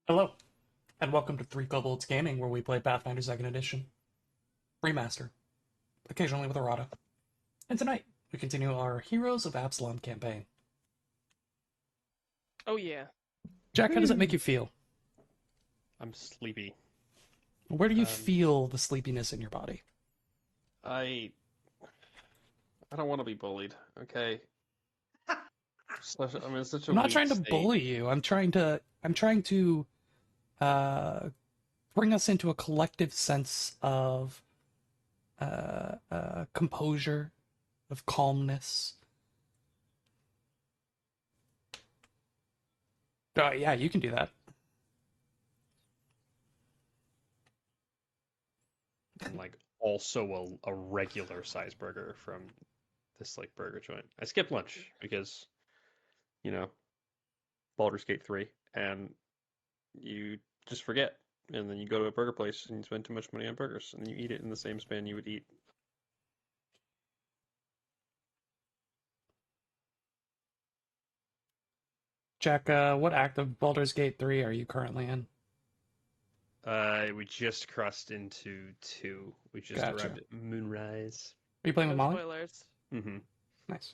Hello, and welcome to Three Kobolds Gaming, where we play Pathfinder 2nd Edition Remaster, occasionally with errata. And tonight, we continue our Heroes of Absalom campaign. Oh yeah. Jack, how does that make you feel? I'm sleepy. Where do you Um, feel the sleepiness in your body? I I don't want to be bullied. Okay. I'm in such a I'm not weak trying to state. bully you. I'm trying to uh, bring us into a collective sense of composure, of calmness. Yeah, you can do that. I'm like also a regular size burger from this like burger joint. I skipped lunch because, you know, Baldur's Gate 3, and you just forget. And then you go to a burger place and you spend too much money on burgers, and you eat it in the same span you would eat. Jack, what act of Baldur's Gate 3 are you currently in? We just crossed into 2. We just Gotcha. arrived at Moonrise. Are you playing No with Molly? spoilers. Mm-hmm. Nice.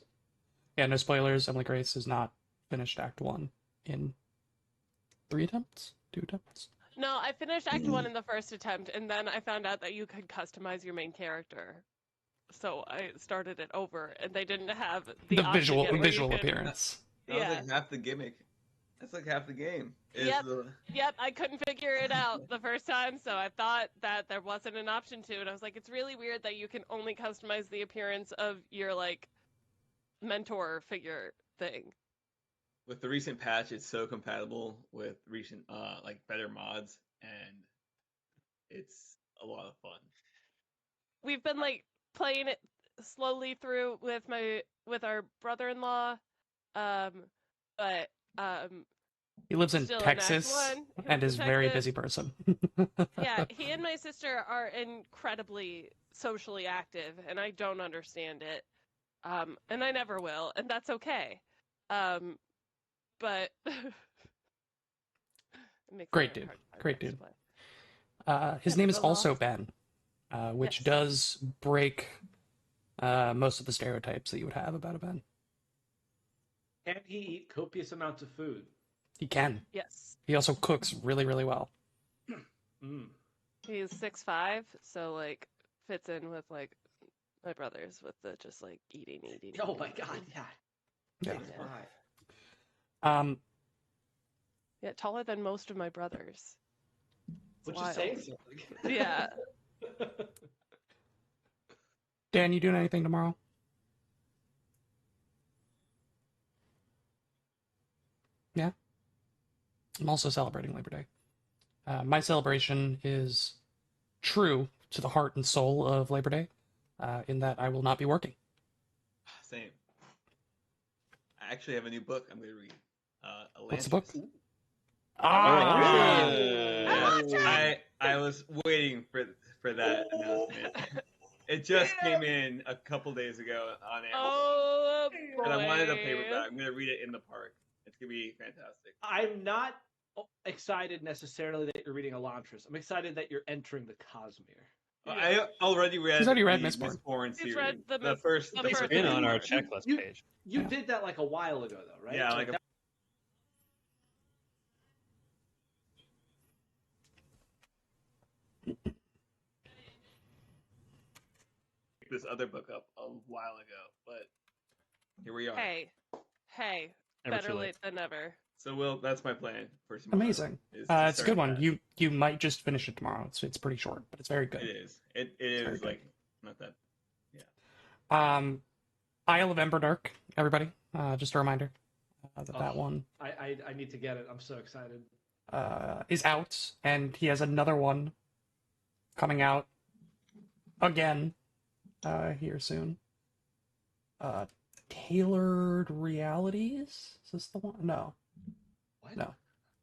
Yeah, no spoilers. Emily Grace has not finished Act 1 in 3 attempts? 2 attempts? No, I finished Act 1 in the first attempt, and then I found out that you could customize your main character. So I started it over, and they didn't have the The option yet where you visual could- appearance. That was Yeah. like half the gimmick. That's like half the game. Yep. Yep, I couldn't figure it out the first time, so I thought that there wasn't an option to, and I was like, it's really weird that you can only customize the appearance of your, like, mentor figure thing. With the recent patch, it's so compatible with recent like better mods, and it's a lot of fun. We've been, like, playing it slowly through with our brother-in-law, but He lives in still in Act Texas 1. He and lives is in a very Texas. busy person. Yeah, he and my sister are incredibly socially active, and I don't understand it. And I never will, and that's okay. But it makes Great it a dude. hard time Great for us dude. to play. His Yeah, name is Below. also Ben, which Yes. does break most of the stereotypes that you would have about a Ben. Can he eat copious amounts of food? He can. Yes. He also cooks really, really well. Mm. He's 6'5", so like fits in with like my brothers with the just like eating. Oh my god, yeah. Yeah. 6'5". Yeah, taller than most of my brothers. It's Which is wild. saying something. Yeah. Dan, you doing anything tomorrow? Yeah. I'm also celebrating Labor Day. My celebration is true to the heart and soul of Labor Day, in that I will not be working. Same. I actually have a new book I'm going to read. What's the book? Elantris. Ah! Yeah, I was waiting for that announcement. It just came in a couple days ago on Amazon, Oh boy. and I wanted a paperback. I'm going to read it in the park. It's going to be fantastic. I'm not excited necessarily that you're reading Elantris. I'm excited that you're entering the Cosmere. I already read. He's already read the Mistborn. He's series. read the first. the These are first in on our Mistborn. checklist You- page. You Yeah. did that like a while ago, though, right? Yeah, like a this other book up a while ago, but here we are. Hey, Never better too late than never. So that's my plan for tomorrow. Amazing. is to It's a start good one. that. You might just finish it tomorrow. It's pretty short, but it's very good. It is. It very is good. like not that. Isle of Emberdark, everybody. Just a reminder that Oh. one I need to get it. I'm so excited. is out, and he has another one coming out again here soon. Tailored Realities? Is this the one? No. What? No.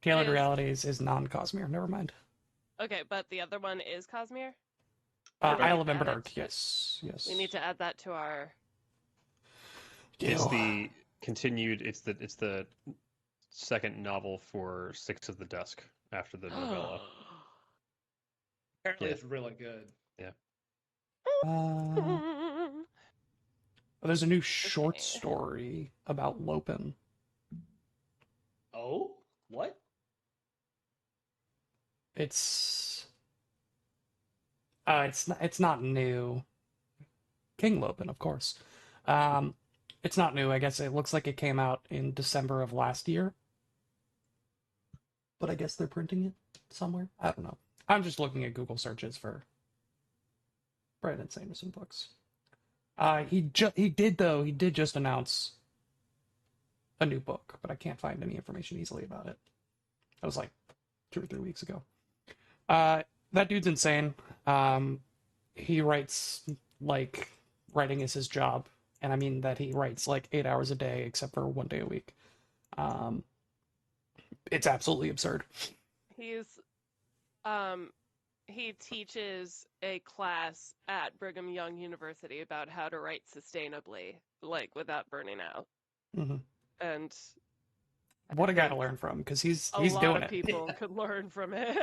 Tailored Yes. Realities is non-Cosmere. Never mind. Okay, but the other one is Cosmere. Isle of Add it. Emberdark, yes. We need to add that to our. It's Ew. the continued. It's the second novel for Six of the Dusk, after the novella. Apparently, Yeah. it's really good. There's a new short Okay. story about Lopin. Oh, what? It's not new. King Lopin, of course. It's not new. I guess it looks like it came out in December of last year. But I guess they're printing it somewhere. I don't know. I'm just looking at Google searches for Brandon Sanderson books. He did just announce a new book, but I can't find any information easily about it. That was like 2 or 3 weeks ago. That dude's insane. He writes like writing is his job, and I mean that he writes like 8 hours a day, except for 1 day a week. It's absolutely absurd. He's he teaches a class at Brigham Young University about how to write sustainably, like without burning out. hmm And What a guy to think learn from, because a he's lot doing of it. people could learn from it.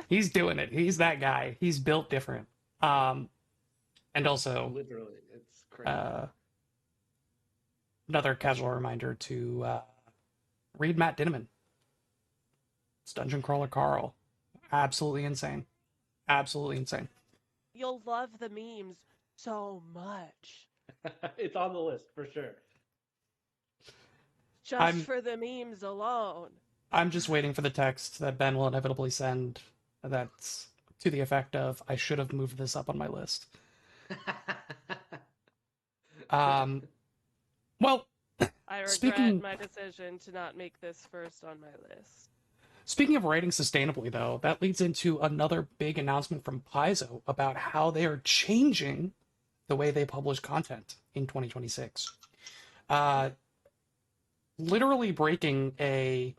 He's doing it. He's that guy. He's built different. And also Literally, it's crazy. another casual reminder to read Matt Dinneman. It's Dungeon Crawler Carl. Absolutely insane. Absolutely insane. You'll love the memes so much. It's on the list for sure. Just I'm- for the memes alone. I'm just waiting for the text that Ben will inevitably send that's to the effect of, I should have moved this up on my list. Well, I regret Speaking- my decision to not make this first on my list. speaking of writing sustainably, though, that leads into another big announcement from Paizo about how they are changing the way they publish content in 2026. Literally breaking a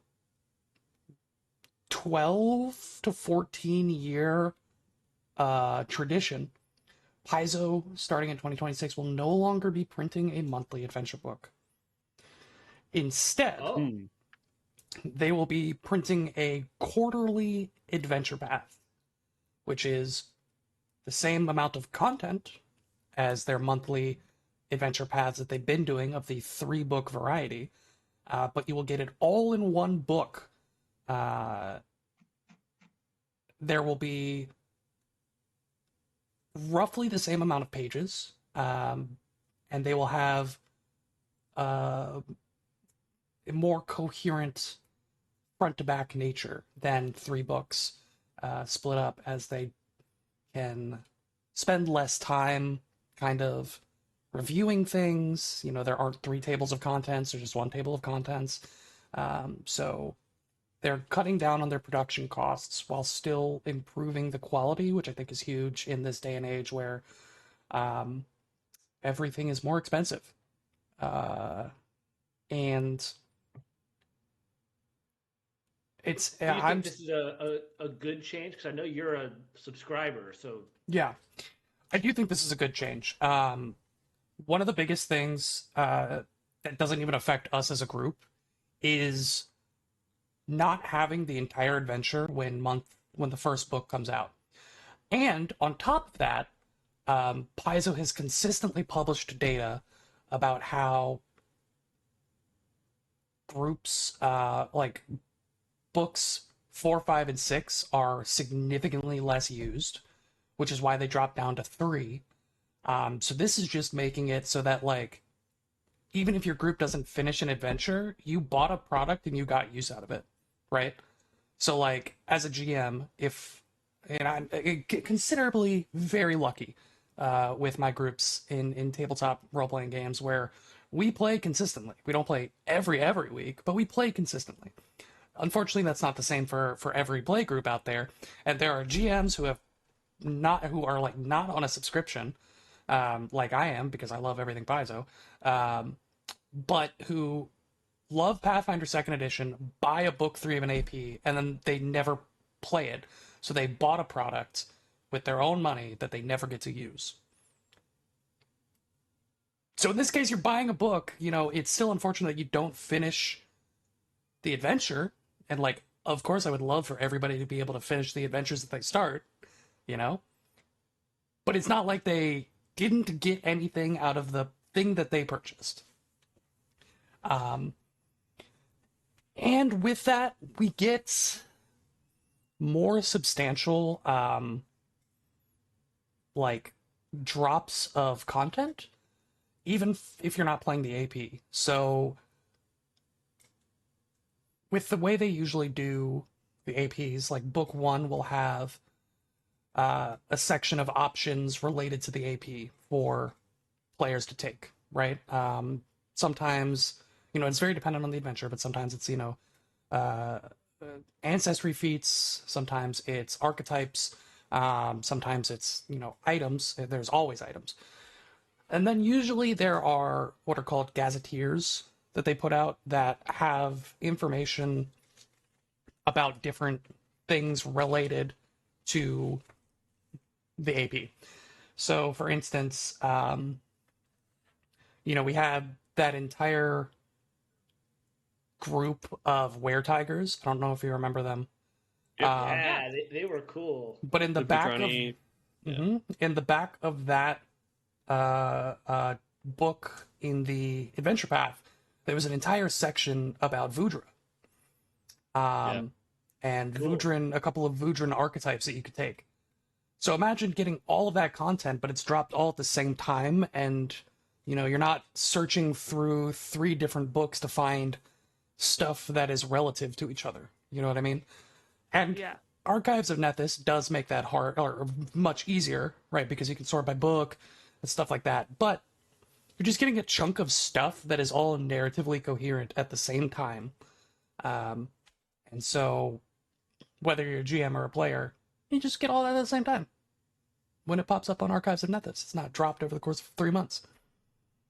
12 to 14 year tradition. Paizo, starting in 2026, will no longer be printing a monthly adventure book. Instead, Oh, they will be printing a quarterly adventure path, which is the same amount of content as their monthly adventure paths that they've been doing of the 3-book variety, but you will get it all in one book. There will be roughly the same amount of pages, and they will have a more coherent front to back nature than 3 books split up, as they can spend less time kind of reviewing things. You know, there aren't 3 tables of contents, there's just 1 table of contents. So they're cutting down on their production costs while still improving the quality, which I think is huge in this day and age where everything is more expensive. And it's do you I'm think this is a good change? Because I know you're a subscriber, so Yeah, I do think this is a good change. One of the biggest things that doesn't even affect us as a group is not having the entire adventure when the first book comes out. And on top of that, Paizo has consistently published data about how groups like books 4, 5, and 6 are significantly less used, which is why they dropped down to 3. So this is just making it so that, like, even if your group doesn't finish an adventure, you bought a product and you got use out of it, right? So, like, as a GM, and I'm considerably very lucky with my groups in tabletop role-playing games where we play consistently. We don't play every week, but we play consistently. Unfortunately, that's not the same for every play group out there, and there are GMs who are like not on a subscription, like I am because I love everything Paizo, but who love Pathfinder 2nd Edition, buy a book 3 of an AP, and then they never play it. So they bought a product with their own money that they never get to use. So in this case, you're buying a book, you know, it's still unfortunate that you don't finish the adventure and, like, of course, I would love for everybody to be able to finish the adventures that they start, you know? But it's not like they didn't get anything out of the thing that they purchased. And with that, we get more substantial, like, drops of content, even if you're not playing the AP. So, with the way they usually do the APs, like book one will have a section of options related to the AP for players to take, right? Sometimes, it's very dependent on the adventure, but sometimes it's, ancestry feats, sometimes it's archetypes, sometimes it's, items. There's always items. And then usually there are what are called gazetteers that they put out that have information about different things related to the AP. So, for instance, we had that entire group of were-tigers. I don't know if you remember them. Yep. Yeah, they were cool. But in the back of in the back of that book in the Adventure Path, there was an entire section about Vudra. And Cool. Vudran, a couple of Vudran archetypes that you could take. So imagine getting all of that content, but it's dropped all at the same time, and you're not searching through 3 different books to find stuff that is relative to each other. You know what I mean? And Yeah. Archives of Nethys does make that hard or much easier, right? Because you can sort by book and stuff like that. But you're just getting a chunk of stuff that is all narratively coherent at the same time. And so, whether you're a GM or a player, you just get all that at the same time. When it pops up on Archives of Nethys, it's not dropped over the course of 3 months.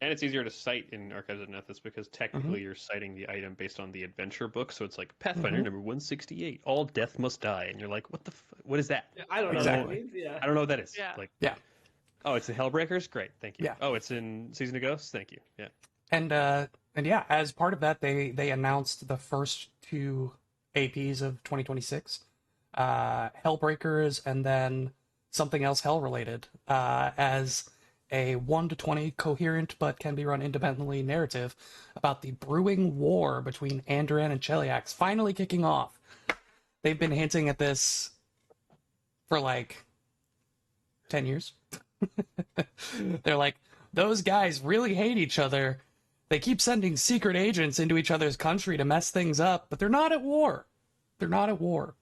And it's easier to cite in Archives of Nethys because technically you're citing the item based on the adventure book. So it's like Pathfinder number 168, all death must die. And you're like, what is that? I don't know Exactly. what that means. Yeah. I don't know what that is. Yeah. Like, Yeah. oh, it's in Hellbreakers? Great, thank you. Yeah. Oh, it's in Season of Ghosts? Thank you. Yeah. And yeah, as part of that, they announced the first 2 APs of 2026, Hellbreakers, and then something else Hell related, as a 1 to 20 coherent but can be run independently narrative about the brewing war between Andoran and Cheliax finally kicking off. They've been hinting at this for like 10 years. They're like, those guys really hate each other. They keep sending secret agents into each other's country to mess things up, but they're not at war. They're not at war.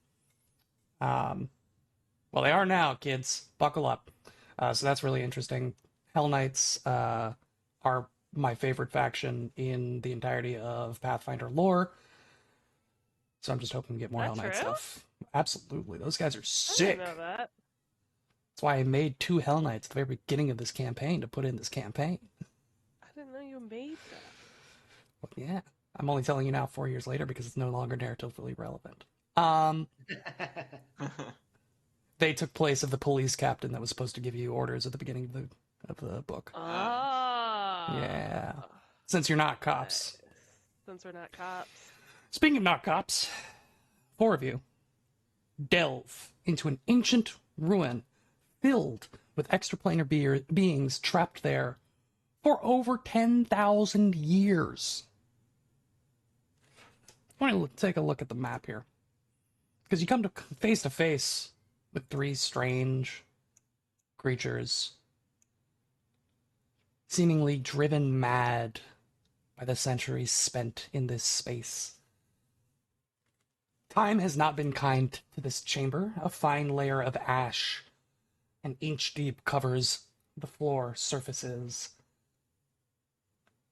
Well, they are now, kids. Buckle up. So that's really interesting. Hell Knights are my favorite faction in the entirety of Pathfinder lore. So I'm just hoping to get more That's Hell Knight true? stuff. Absolutely. Those guys are I sick. didn't know that. That's why I made 2 Hell Knights at the very beginning of this campaign to put in this campaign. I didn't know you made that. But yeah. I'm only telling you now 4 years later because it's no longer narratively relevant. They took place of the police captain that was supposed to give you orders at the beginning of the book. Oh. Yeah. Since you're not cops. Since we're not cops. Speaking of not cops, 4 of you delve into an ancient ruin filled with extraplanar beings trapped there for over 10,000 years. I want to take a look at the map here. Because you come to face with 3 strange creatures, seemingly driven mad by the centuries spent in this space. Time has not been kind to this chamber. A fine layer of ash, an inch deep, covers the floor surfaces.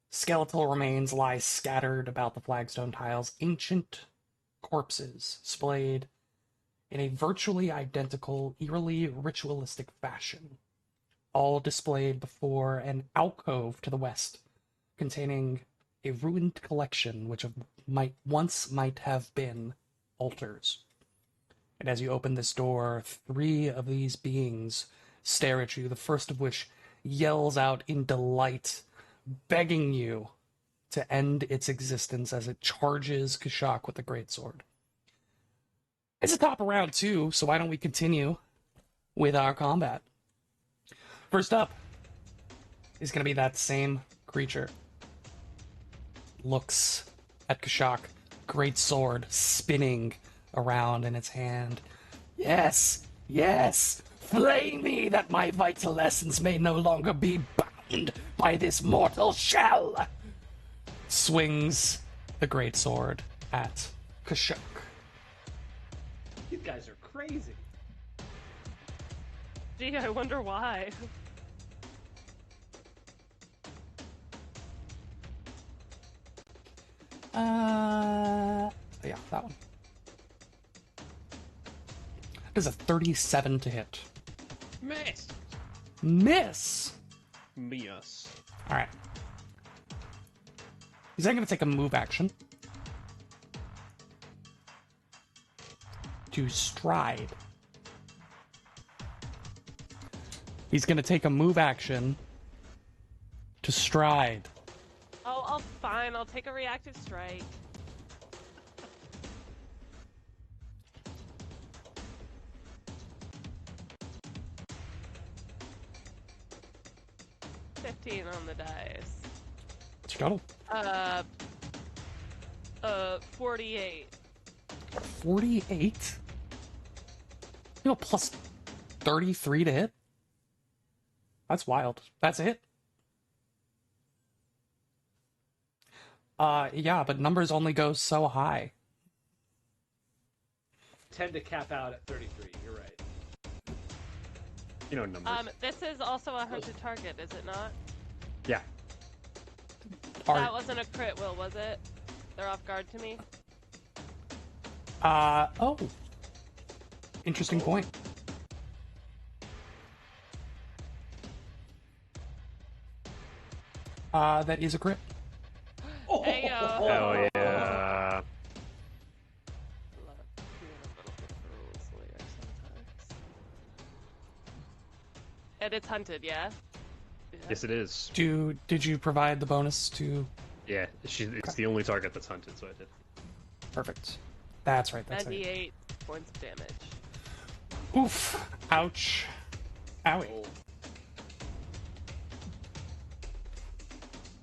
Skeletal remains lie scattered about the flagstone tiles. Ancient corpses splayed in a virtually identical, eerily ritualistic fashion, all displayed before an alcove to the west, containing a ruined collection which once might have been altars. And as you open this door, 3 of these beings stare at you, the first of which yells out in delight, begging you to end its existence as it charges Kashak with a greatsword. It's the top of round 2, so why don't we continue with our combat? First up is going to be that same creature. Looks at Kashak, great sword spinning around in its hand. Yes, yes, flay me that my vital essence may no longer be bound by this mortal shell. Swings the great sword at Kashak. These guys are crazy. Gee, I wonder why. Yeah, that one. Does a 37 to hit. Miss. Miss! Mias. Alright. He's then going to take a move action to stride. He's going to take a move action to stride. Oh, fine. I'll take a reactive strike. $15 on the dice. What's your total? 48. 48? You know, plus 33 to hit? That's wild. That's a hit. Yeah, but numbers only go so high. Tend to cap out at 33. You're right. You know numbers. This is also a hunted target, is it not? Yeah. That wasn't a crit, Will, was it? They're off guard to me. Oh. Interesting point. That is a crit. Heyo. Hell yeah. Love being a little bit of a rule slayer sometimes. And it's hunted, yeah? Yes, it is. Did you provide the bonus to... Yeah, it's the only target that's hunted, so I did. Perfect. That's right, that's right. 98 points of damage. Oof. Ouch. Owie. Oh,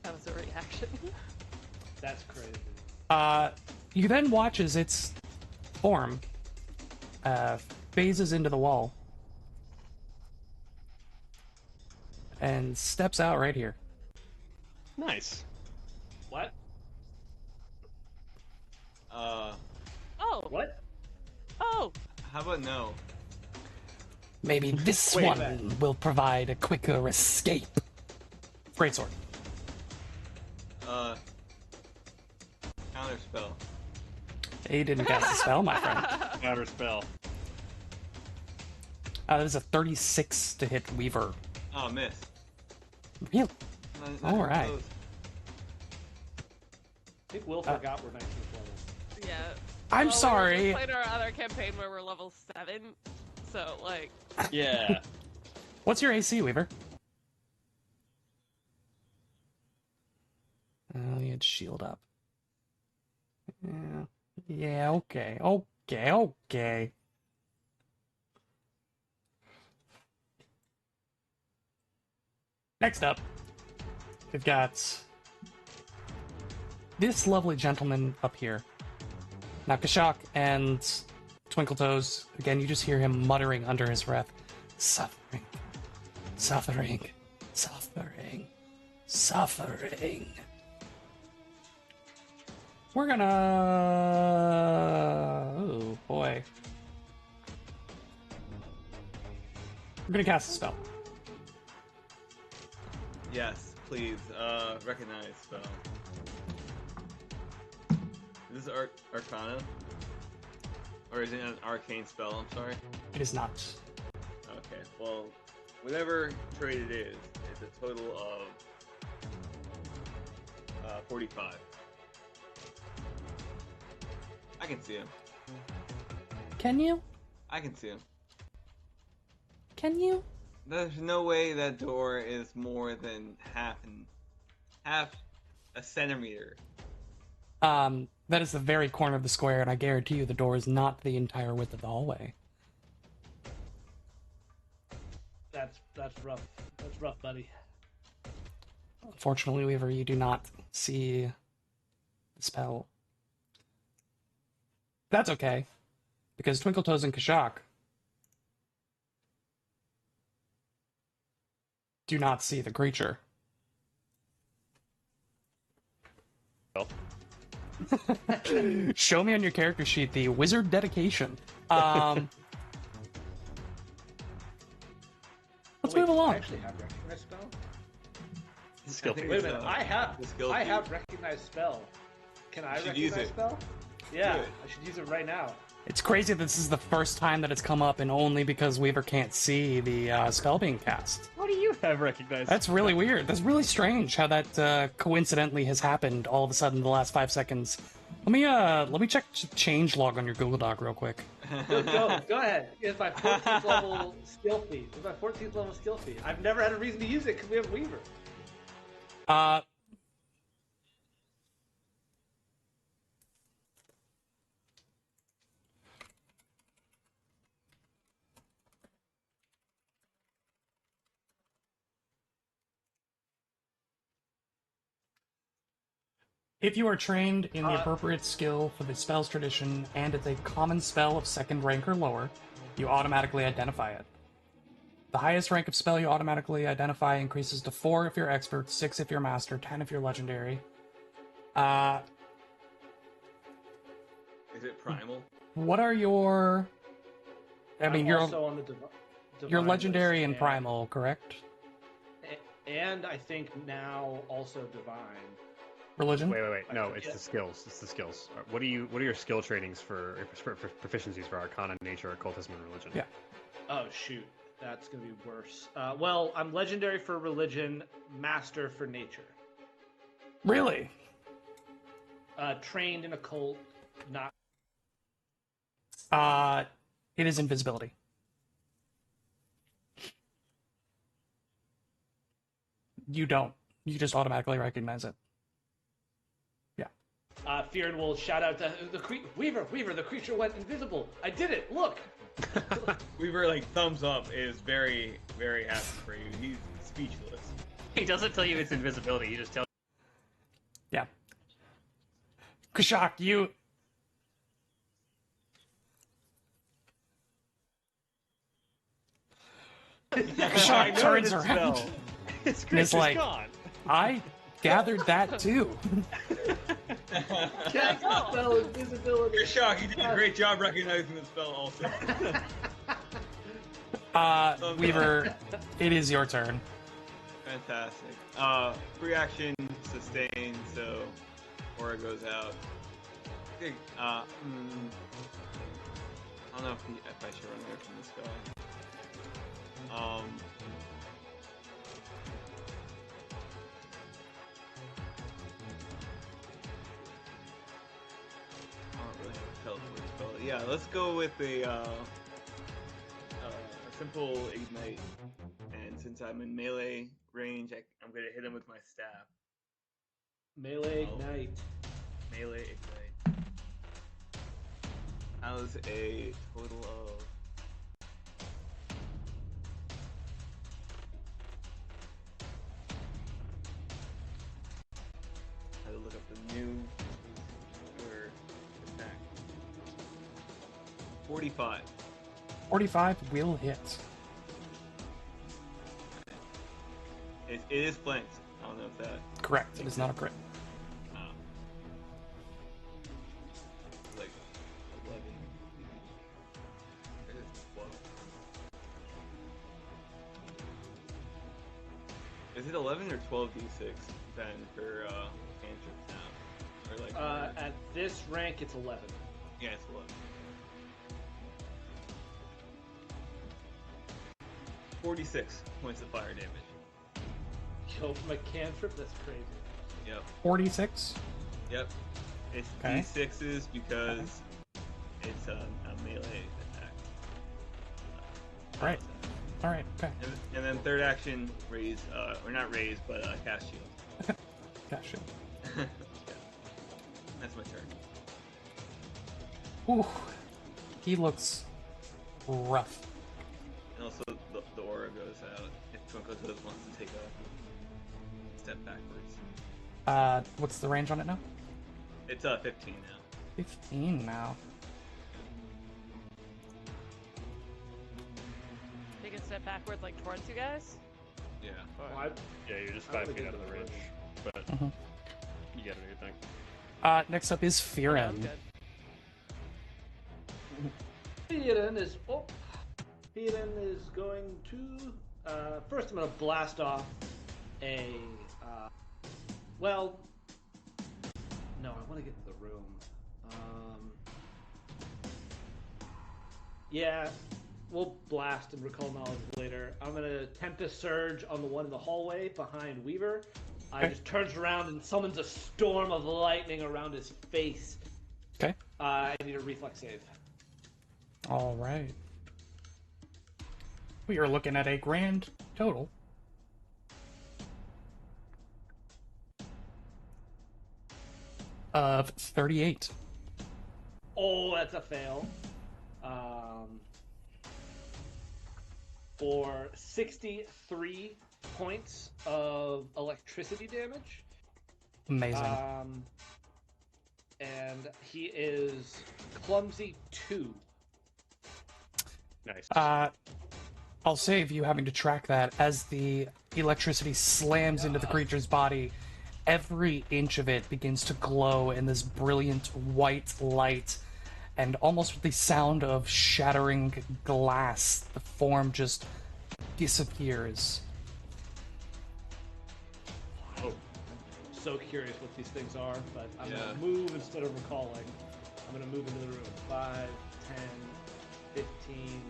That was a reaction. that's crazy. You then watch as its form phases into the wall and steps out right here. Nice. What? Oh! What? Oh! How about no? Maybe this Wait a one minute. will provide a quicker escape. Greatsword. Counter spell. He didn't cast a spell, my friend. Counter spell. That is a 36 to hit Weaver. Oh, miss. Really? Not All even right. close. I think Will forgot we're 19th level. Yeah. I'm Well, sorry. We just played our other campaign where we're level 7, so, like... Yeah. What's your AC, Weaver? Oh, he had shield up. Yeah. Yeah, okay. Okay, okay. Next up, we've got this lovely gentleman up here. Now, Kashak and Twinkletoes, again, you just hear him muttering under his breath, suffering, suffering, suffering, suffering. We're gonna... Oh, boy. We're gonna cast a spell. Yes, please. Recognize spell. Is this Arcana? Or is it an arcane spell? I'm sorry. It is not. Okay, well, whatever trait it is, it's a total of 45. I can see him. Can you? I can see him. Can you? There's no way that door is more than half a centimeter That is the very corner of the square, and I guarantee you the door is not the entire width of the hallway. That's rough. That's rough, buddy. Unfortunately, Weaver, you do not see the spell. That's okay, because Twinkletoes and Kashak do not see the creature. Well, Show me on your character sheet the wizard dedication. Let's move I along. actually have recognize spell. skill I think tree. Wait a minute. I have The skill I tree. have recognize spell. Can I should use recognize it. spell? Yeah, Do it. I should use it right now. It's crazy that this is the first time that it's come up, and only because Weaver can't see the spell being cast. How do you have recognized? That's really weird. That's really strange how that coincidentally has happened all of a sudden in the last 5 seconds. Let me check change log on your Google Doc real quick. Go ahead. It's my 14th level skill feat. It's my 14th level skill feat. I've never had a reason to use it because we have Weaver. If you are trained in the appropriate skill for the spell's tradition and it's a common spell of second rank or lower, you automatically identify it. The highest rank of spell you automatically identify increases to 4 if you're expert, 6 if you're master, 10 if you're legendary. Is it primal? What are your... I mean, I'm you're also on the you're divine legendary list, and primal, correct? and I think now also divine. Religion? Wait. No, it's Yeah. the skills. It's the skills. What are your skill trainings for proficiencies for Arcana, Nature, Occultism, and Religion? Yeah. Oh shoot, that's gonna be worse. Well, I'm legendary for religion, master for nature. Really? Trained in occult, not. It is invisibility. You don't. You just automatically recognize it. Feared will shout out to the Weaver. The creature went invisible. I did it. Look. Weaver like thumbs up is very, very happy for you. He's speechless. He doesn't tell you it's invisibility. He just tells. Yeah. Kashak, you... Kashak turns around It's and is like, gone. I gathered that too. Cast spell invisibility. You're shocked. You did a great job recognizing the spell also. Weaver, it is your turn. Fantastic. Free action, sustain, so aura goes out. Okay, I don't know if I should run away from this guy. I don't really have a teleport spell. Yeah, let's go with a simple ignite. And since I'm in melee range, I'm gonna hit him with my staff. Melee Oh. ignite. Melee ignite. That was a total of. I had to look up the new word attack. 45. 45 will hit. It is flanked. I don't know if that. Correct. It is not a crit. Like 11. It is 12. Is it 11 or 12d6 then for cantrips now? Or like At this rank, it's 11. yeah, it's 11. 46 points of fire damage. Yo, from a cantrip, that's crazy. Yep. 46? Yep. It's Okay. d6s because it's a melee attack. Right. Alright, okay. And then third action, raise, or not raise, but cast shield. Gotcha. Yeah. That's Ooh, he looks rough. And also, the aura goes out if Twinkle Toes wants to take a step backwards. What's the range on it now? It's 15 now. 15 now. Take a step backward, like towards you guys. Yeah. Well, Yeah, you're just I don't 5 feet think out of the it's range, but Mhm. you gotta do your thing. Next up is I'm Firen. good. Firen is going to first I'm gonna blast off a well no, I want to get to the room. Yeah, we'll blast and recall knowledge later. I'm gonna Tempest Surge on the one in the hallway behind Weaver. I Okay. just turns around and summons a storm of lightning around his face. Okay. I need a reflex save. All right. We are looking at a grand total of 38. Oh, that's a fail. For 63 points of electricity damage. Amazing. And he is clumsy 2. Nice. I'll save you having to track that as the electricity slams into the creature's body. Every inch of it begins to glow in this brilliant white light, and almost with the sound of shattering glass, the form just disappears. Oh, So curious what these things are, but I'm Yeah. going to move instead of recalling. I'm going to move into the room. 5, 10, 15,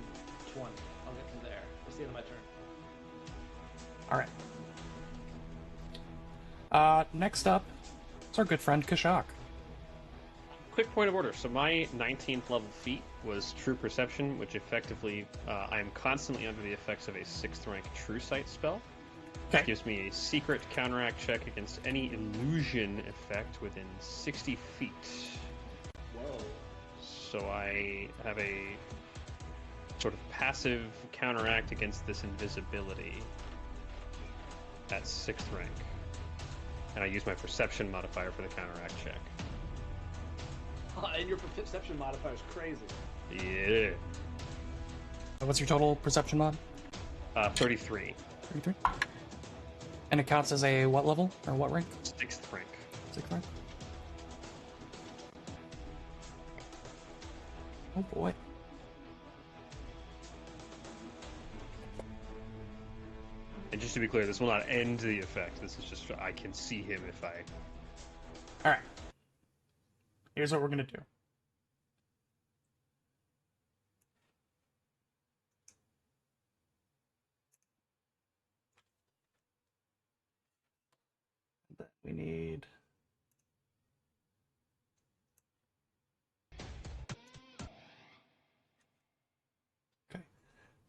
20. I'll get to there. It's the end of my turn. All right. Next up, it's our good friend Kashak. quick point of order. So my 19th level feat was True Perception, which effectively I am constantly under the effects of a 6th rank True Sight spell. Okay. Which gives me a secret counteract check against any illusion effect within 60 feet. Whoa. So I have a sort of passive counteract against this invisibility at 6th rank. And I use my perception modifier for the counteract check. And your perception modifier is crazy. Yeah. What's your total perception mod? 33. 33. And it counts as a what level or what rank? 6th rank. 6th rank. Oh boy. And just to be clear, this will not end the effect. This is just I can see him if I... All right. Here's what we're gonna do. We need. Okay.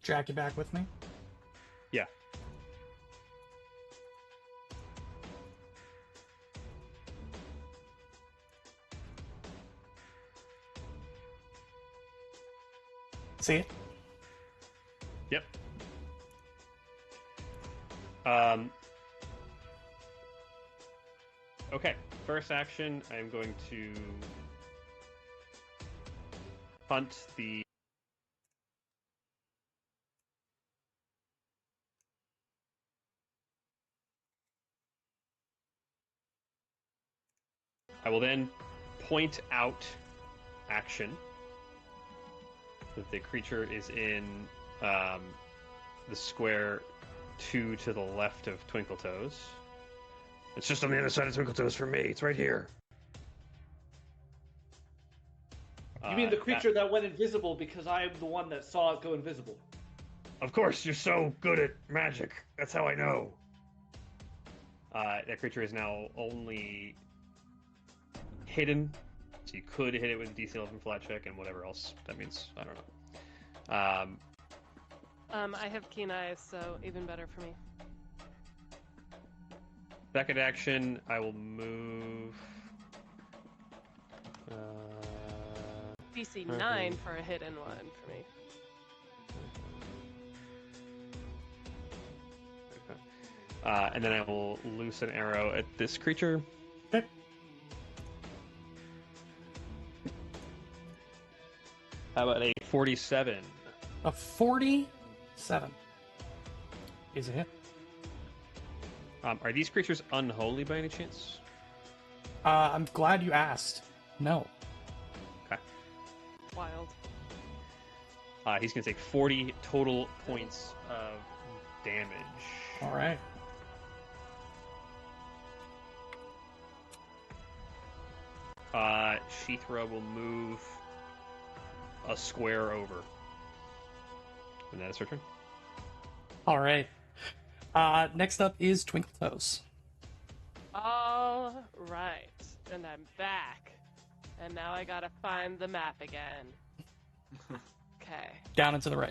Jack, you back with me? Yeah. See it? Yep. Okay. First action, I'm going to hunt the... I will then point out action that the creature is in the square 2 to the left of Twinkle Toes. It's just on the other side of Twinkle Toes for me. It's right here. You mean the creature that went invisible because I am the one that saw it go invisible? Of course, you're so good at magic. That's how I know. That creature is now only hidden, so you could hit it with a DC 11 flat check and whatever else that means. I don't know. I have keen eyes, so even better for me. Second action, I will move DC Okay. 9 for a hidden one for me. And then I will loose an arrow at this creature. Okay. How about a 47? A 47 is a hit. Are these creatures unholy by any chance? I'm glad you asked. No. Wild. He's going to take 40 total points of damage. All right. Sheathra will move a square over. And that is her turn. All right. Next up is Twinkle Toes. All right, and I'm back, and now I gotta find the map again. Okay. Down and to the right.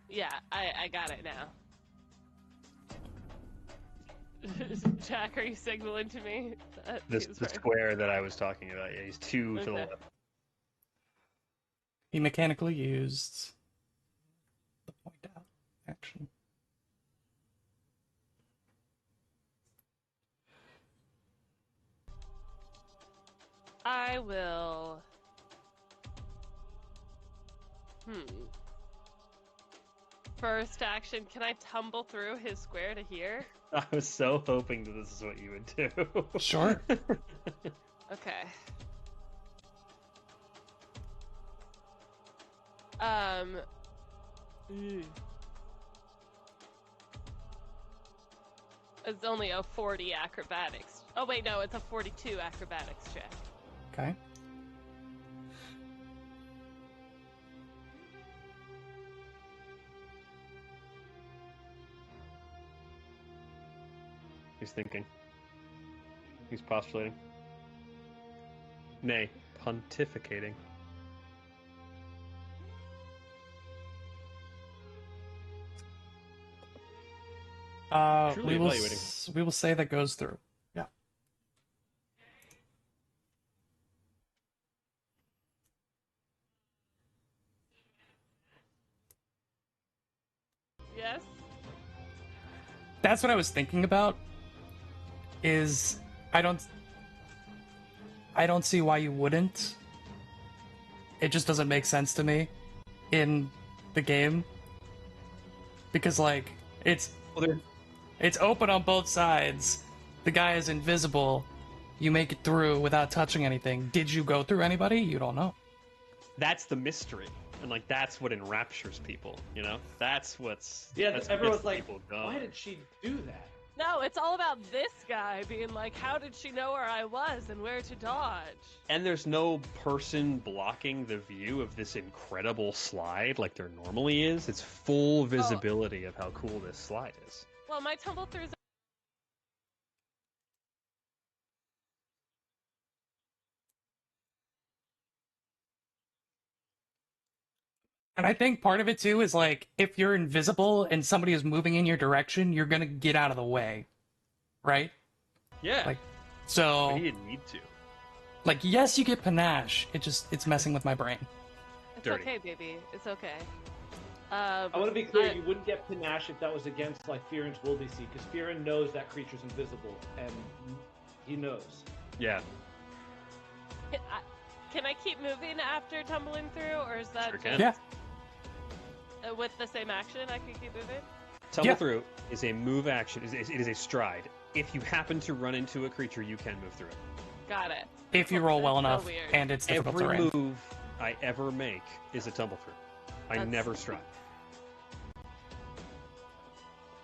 Yeah, I got it now. Jack, are you signaling to me? That The seems right. square that I was talking about. Yeah, he's 2 to the Okay. left. He mechanically used the point out action. I will. First action, can I tumble through his square to here? I was so hoping that this is what you would do. Sure. Okay. It's only a 40 acrobatics. Oh wait, no, it's a 42 acrobatics check. Okay. He's thinking. He's postulating. Nay, pontificating. Truly We will evaluating. we will say that goes through. Yeah. Yes? That's what I was thinking about. Is I don't see why you wouldn't. It just doesn't make sense to me in the game. Because like it's open on both sides. The guy is invisible. You make it through without touching anything. Did you go through anybody? You don't know. That's the mystery. And like that's what enraptures people, you know? That's what's Yeah, that's what everyone's gets like, people going. why did she do that? No, it's all about this guy being like, how did she know where I was and where to dodge? And there's no person blocking the view of this incredible slide like there normally is. It's full visibility of how cool this slide is. Well, my tumble throughs. And I think part of it too is like if you're invisible and somebody is moving in your direction, you're gonna get out of the way, right? Yeah. Like, but so he didn't need to. like yes, you get panache. It's messing with my brain. It's Dirty. okay, baby. It's okay. I want to be clear, you wouldn't get panache if that was against like Firen's will DC, because Firen knows that creature's invisible, and he knows. Yeah. Can I keep moving after tumbling through, or is that Sure can. Yeah. with the same action I can keep moving? Tumble Yeah. through is a move action. It is a stride. If you happen to run into a creature, you can move through it. Got it. If you roll well That's so enough weird. and it's difficult Every terrain. move I ever make is a tumble through. I That's- never stride.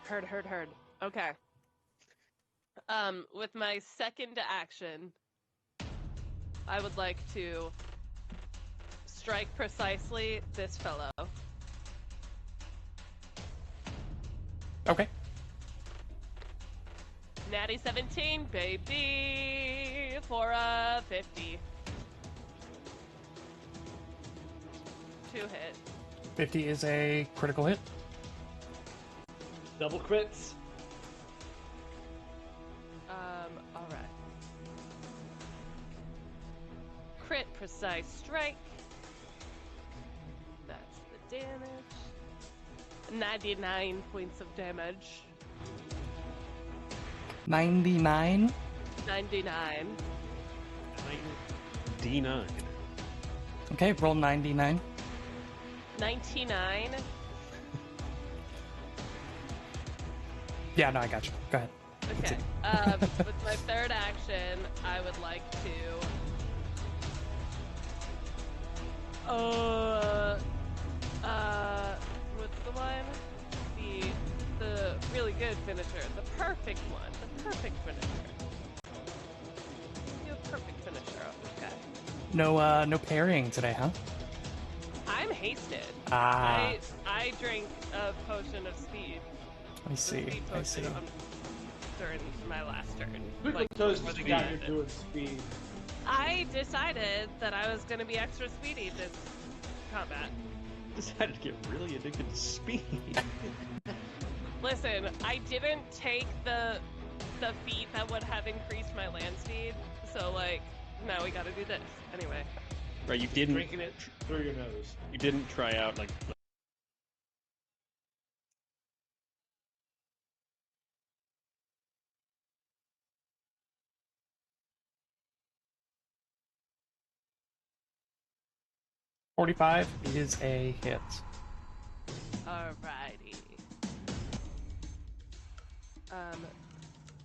Heard. Okay. With my second action, I would like to strike precisely this fellow. Okay. Natty 17, baby, for a 50. 2 hit. 50 is a critical hit. Double crits. Alright. Crit, precise strike. damage. 99 points of damage. 99. 99. D9. Okay, roll 99. 99. Yeah, no, I got you. Go ahead. Okay. With my third action, I would like to. What's the one? The really good finisher, the perfect one, the perfect finisher. You have perfect finisher on this guy. No parrying today, huh? I'm hasted. Ah, I drink a potion of speed. I see. Speed I see. potion during my last turn. Quick Like, toast before the you got game you're ended. doing speed. I decided that I was going to be extra speedy this combat. Decided to get really addicted to speed. Listen, I didn't take the feat that would have increased my land speed, so like now we got to do this anyway. Right, you didn't. Drinking it through your nose. You didn't try out like. $45 is a hit. Alrighty.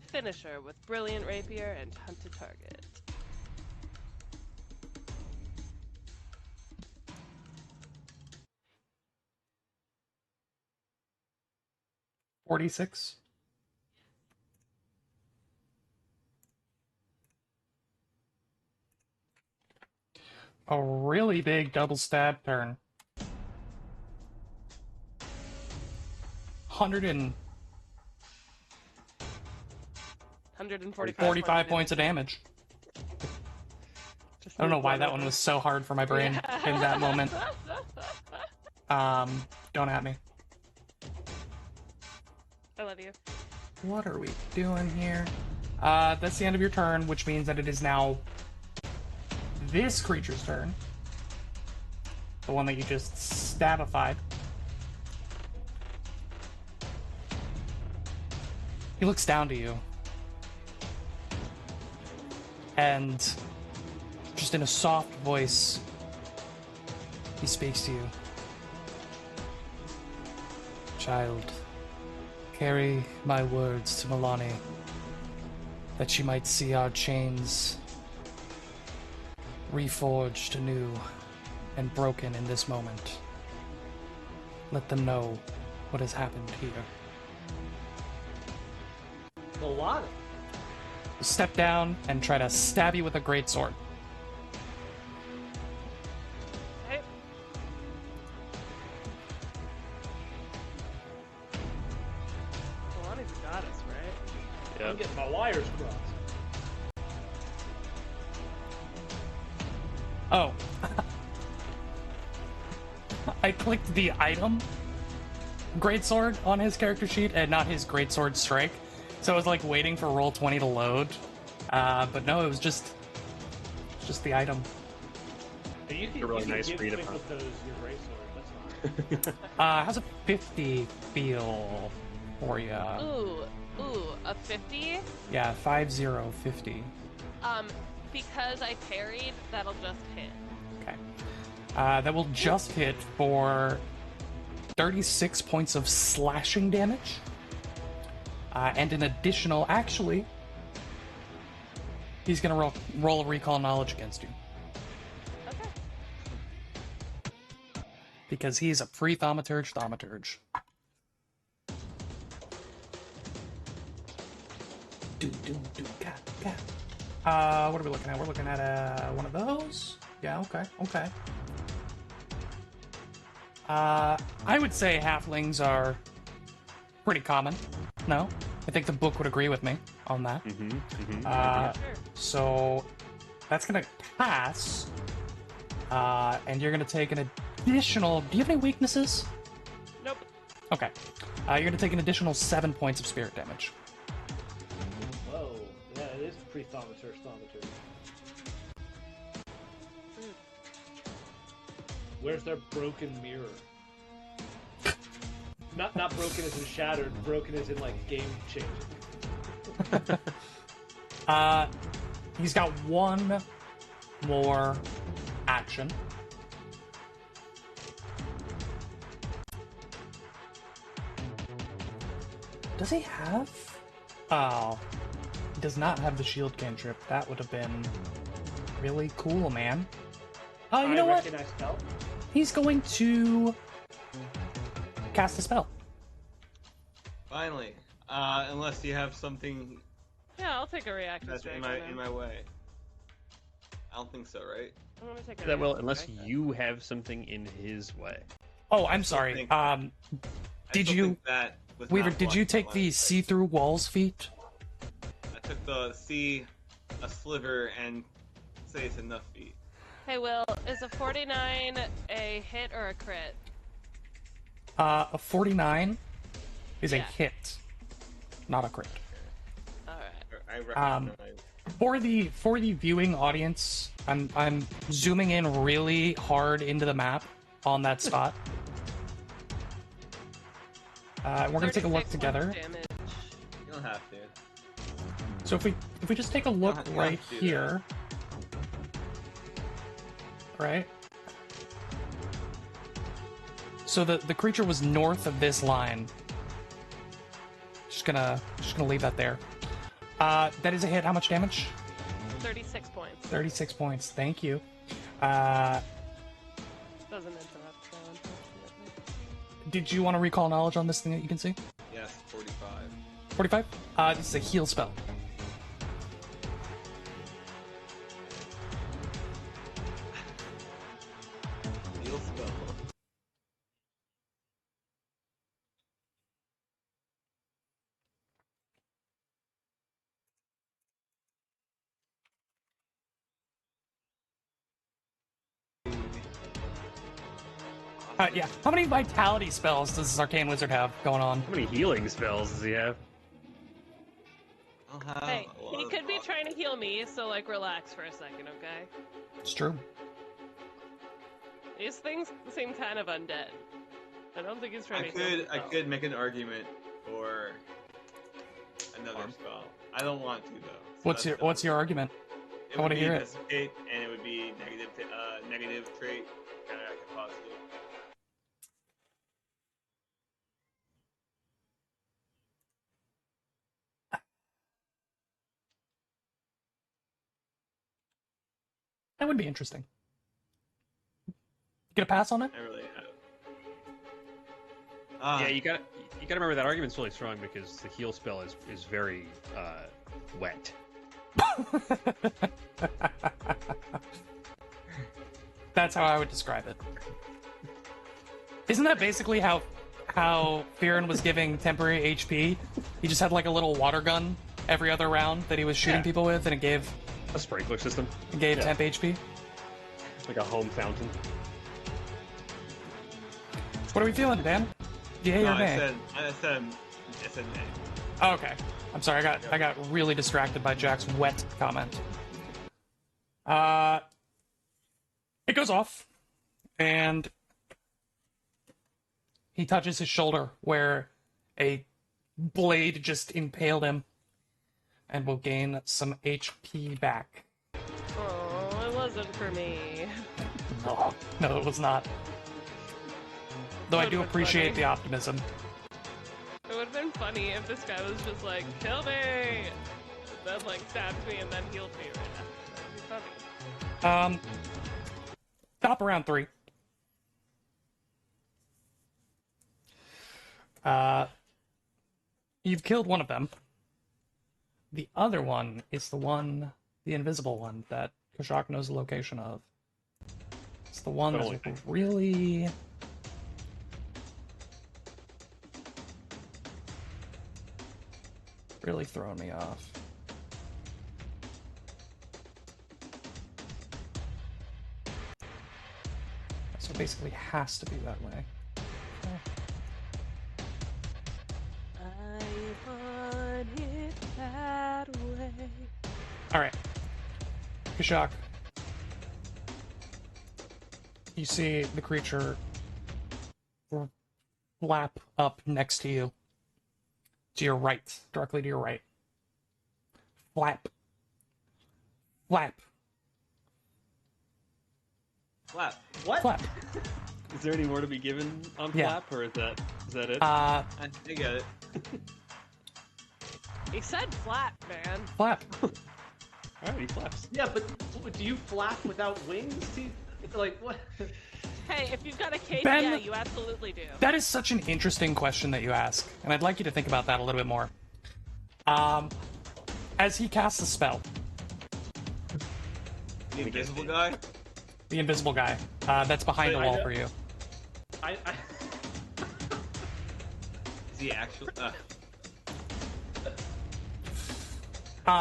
Finisher with brilliant rapier and hunt to target. $46. A really big double stab turn. 145 145 points of damage. I don't know why that one was so hard for my brain in that moment. Don't at me. I love you. What are we doing here? That's the end of your turn, which means that it is now this creature's turn. The one that you just stabified. He looks down to you. And just in a soft voice, he speaks to you. Child, carry my words to Milani, that she might see our chains reforged anew and broken in this moment. Let them know what has happened here. Milani. Step down and try to stab you with a greatsword. Okay. Milani's a goddess, right? Yeah. I'm getting my wires crossed. Oh. I clicked the item greatsword on his character sheet and not his greatsword strike. So I was like waiting for roll 20 to load. But no, it was just the item. Hey, you can, A really you can nice give read of Twinkle it. Toes your great sword. That's fine. How's a 50 feel for you? Ooh, a 50? Yeah, 50. Because I parried, that'll just hit. Okay. That will just hit for 36 points of slashing damage. And an additional, actually, he's gonna roll a recall knowledge against you. Okay. Because he's a pre-thaumaturge thaumaturge. What are we looking at? We're looking at one of those. Yeah, okay. I would say halflings are pretty common. No? I think the book would agree with me on that. Sure. So that's gonna pass. And you're gonna take an additional. Do you have any weaknesses? Nope. Okay. You're gonna take an additional 7 points of spirit damage. Whoa. Yeah, it is pre-thaumaturge thaumaturge. Where's their broken mirror? Not broken as in shattered, broken as in like game changing. He's got one more action. Does he have? Oh, he does not have the shield cantrip. That would have been really cool, man. Oh, you know what? Recognize spell. He's going to cast a spell. Finally. Unless you have something Yeah, I'll take a reaction that's strike. in my way. I don't think so, right? I'm gonna take a That will, reaction unless strike. you have something in his way. Oh, I'm still sorry. think- Did still you, think that was Weaver? not Did you blocking take my the line of sight. see-through walls feat? I took the see a sliver and say it's enough feet. Hey, Will, is a 49 a hit or a crit? A 49 is a Yeah. hit, not a crit. Alright. I recognize. For the viewing audience, I'm zooming in really hard into the map on that spot. We're gonna take a look 36 together. points damage. You don't have to. So if we just take a look You don't right have to do here, right? So the creature was north of this line. Just gonna leave that there. That is a hit. How much damage? 36 points. 36 points. Thank you. Doesn't interrupt, so unfortunately. Did you want to recall knowledge on this thing that you can see? Yes, 45. 45? This is a heal spell. Heal spell. Yeah. How many vitality spells does this arcane wizard have going on? How many healing spells does he have? I don't have Hey, a lot he of could be thought. trying to heal me, so like relax for a second, okay? It's true. These things seem kind of undead. I don't think he's trying I to heal could himself. make an argument for another Arm. spell. I don't want to though. So What's your argument? It I would wanna be hear it. Investigate, and it would be negative trait, counteract positive. That would be interesting. Get a pass on it? I really have. Yeah, you gotta remember that argument's really strong because the heal spell is very wet. That's how I would describe it. Isn't that basically how Fearon was giving temporary HP? He just had like a little water gun every other round that he was shooting Yeah. people with, and it gave A sprinkler system, gave Yeah. temp HP. like a home fountain. What are we feeling, Dan? Yay No, or I nay? said nay. Oh, okay. I'm sorry. I got really distracted by Jack's wet comment. It goes off, and he touches his shoulder where a blade just impaled him, and will gain some HP back. Oh, it wasn't for me. No, it was not. Though I Would've do been appreciate funny. the optimism. It would have been funny if this guy was just like, kill me! And then like stabbed me and then healed me right after. That'd be funny. Top around 3. You've killed one of them. The other one is the invisible one that Kashak knows the location of. It's the one Totally. that's really throwing me off. So it basically has to be that way. Okay. I want it that way. Alright. Kashak. You see the creature flap up next to you. To your right. Directly to your right. Flap. Flap. Flap. What? Flap. Is there any more to be given on Yeah. flap, or is that it? I get it. He said flat, man. Flap. Alright, he flaps. Yeah, but do you flap without wings? See, like what? Hey, if you've got a cape, Ben- yeah, you absolutely do. That is such an interesting question that you ask, and I'd like you to think about that a little bit more. As he casts a spell, The invisible guy. the invisible guy, that's behind the I wall know- for you. I Is he actually? Uh,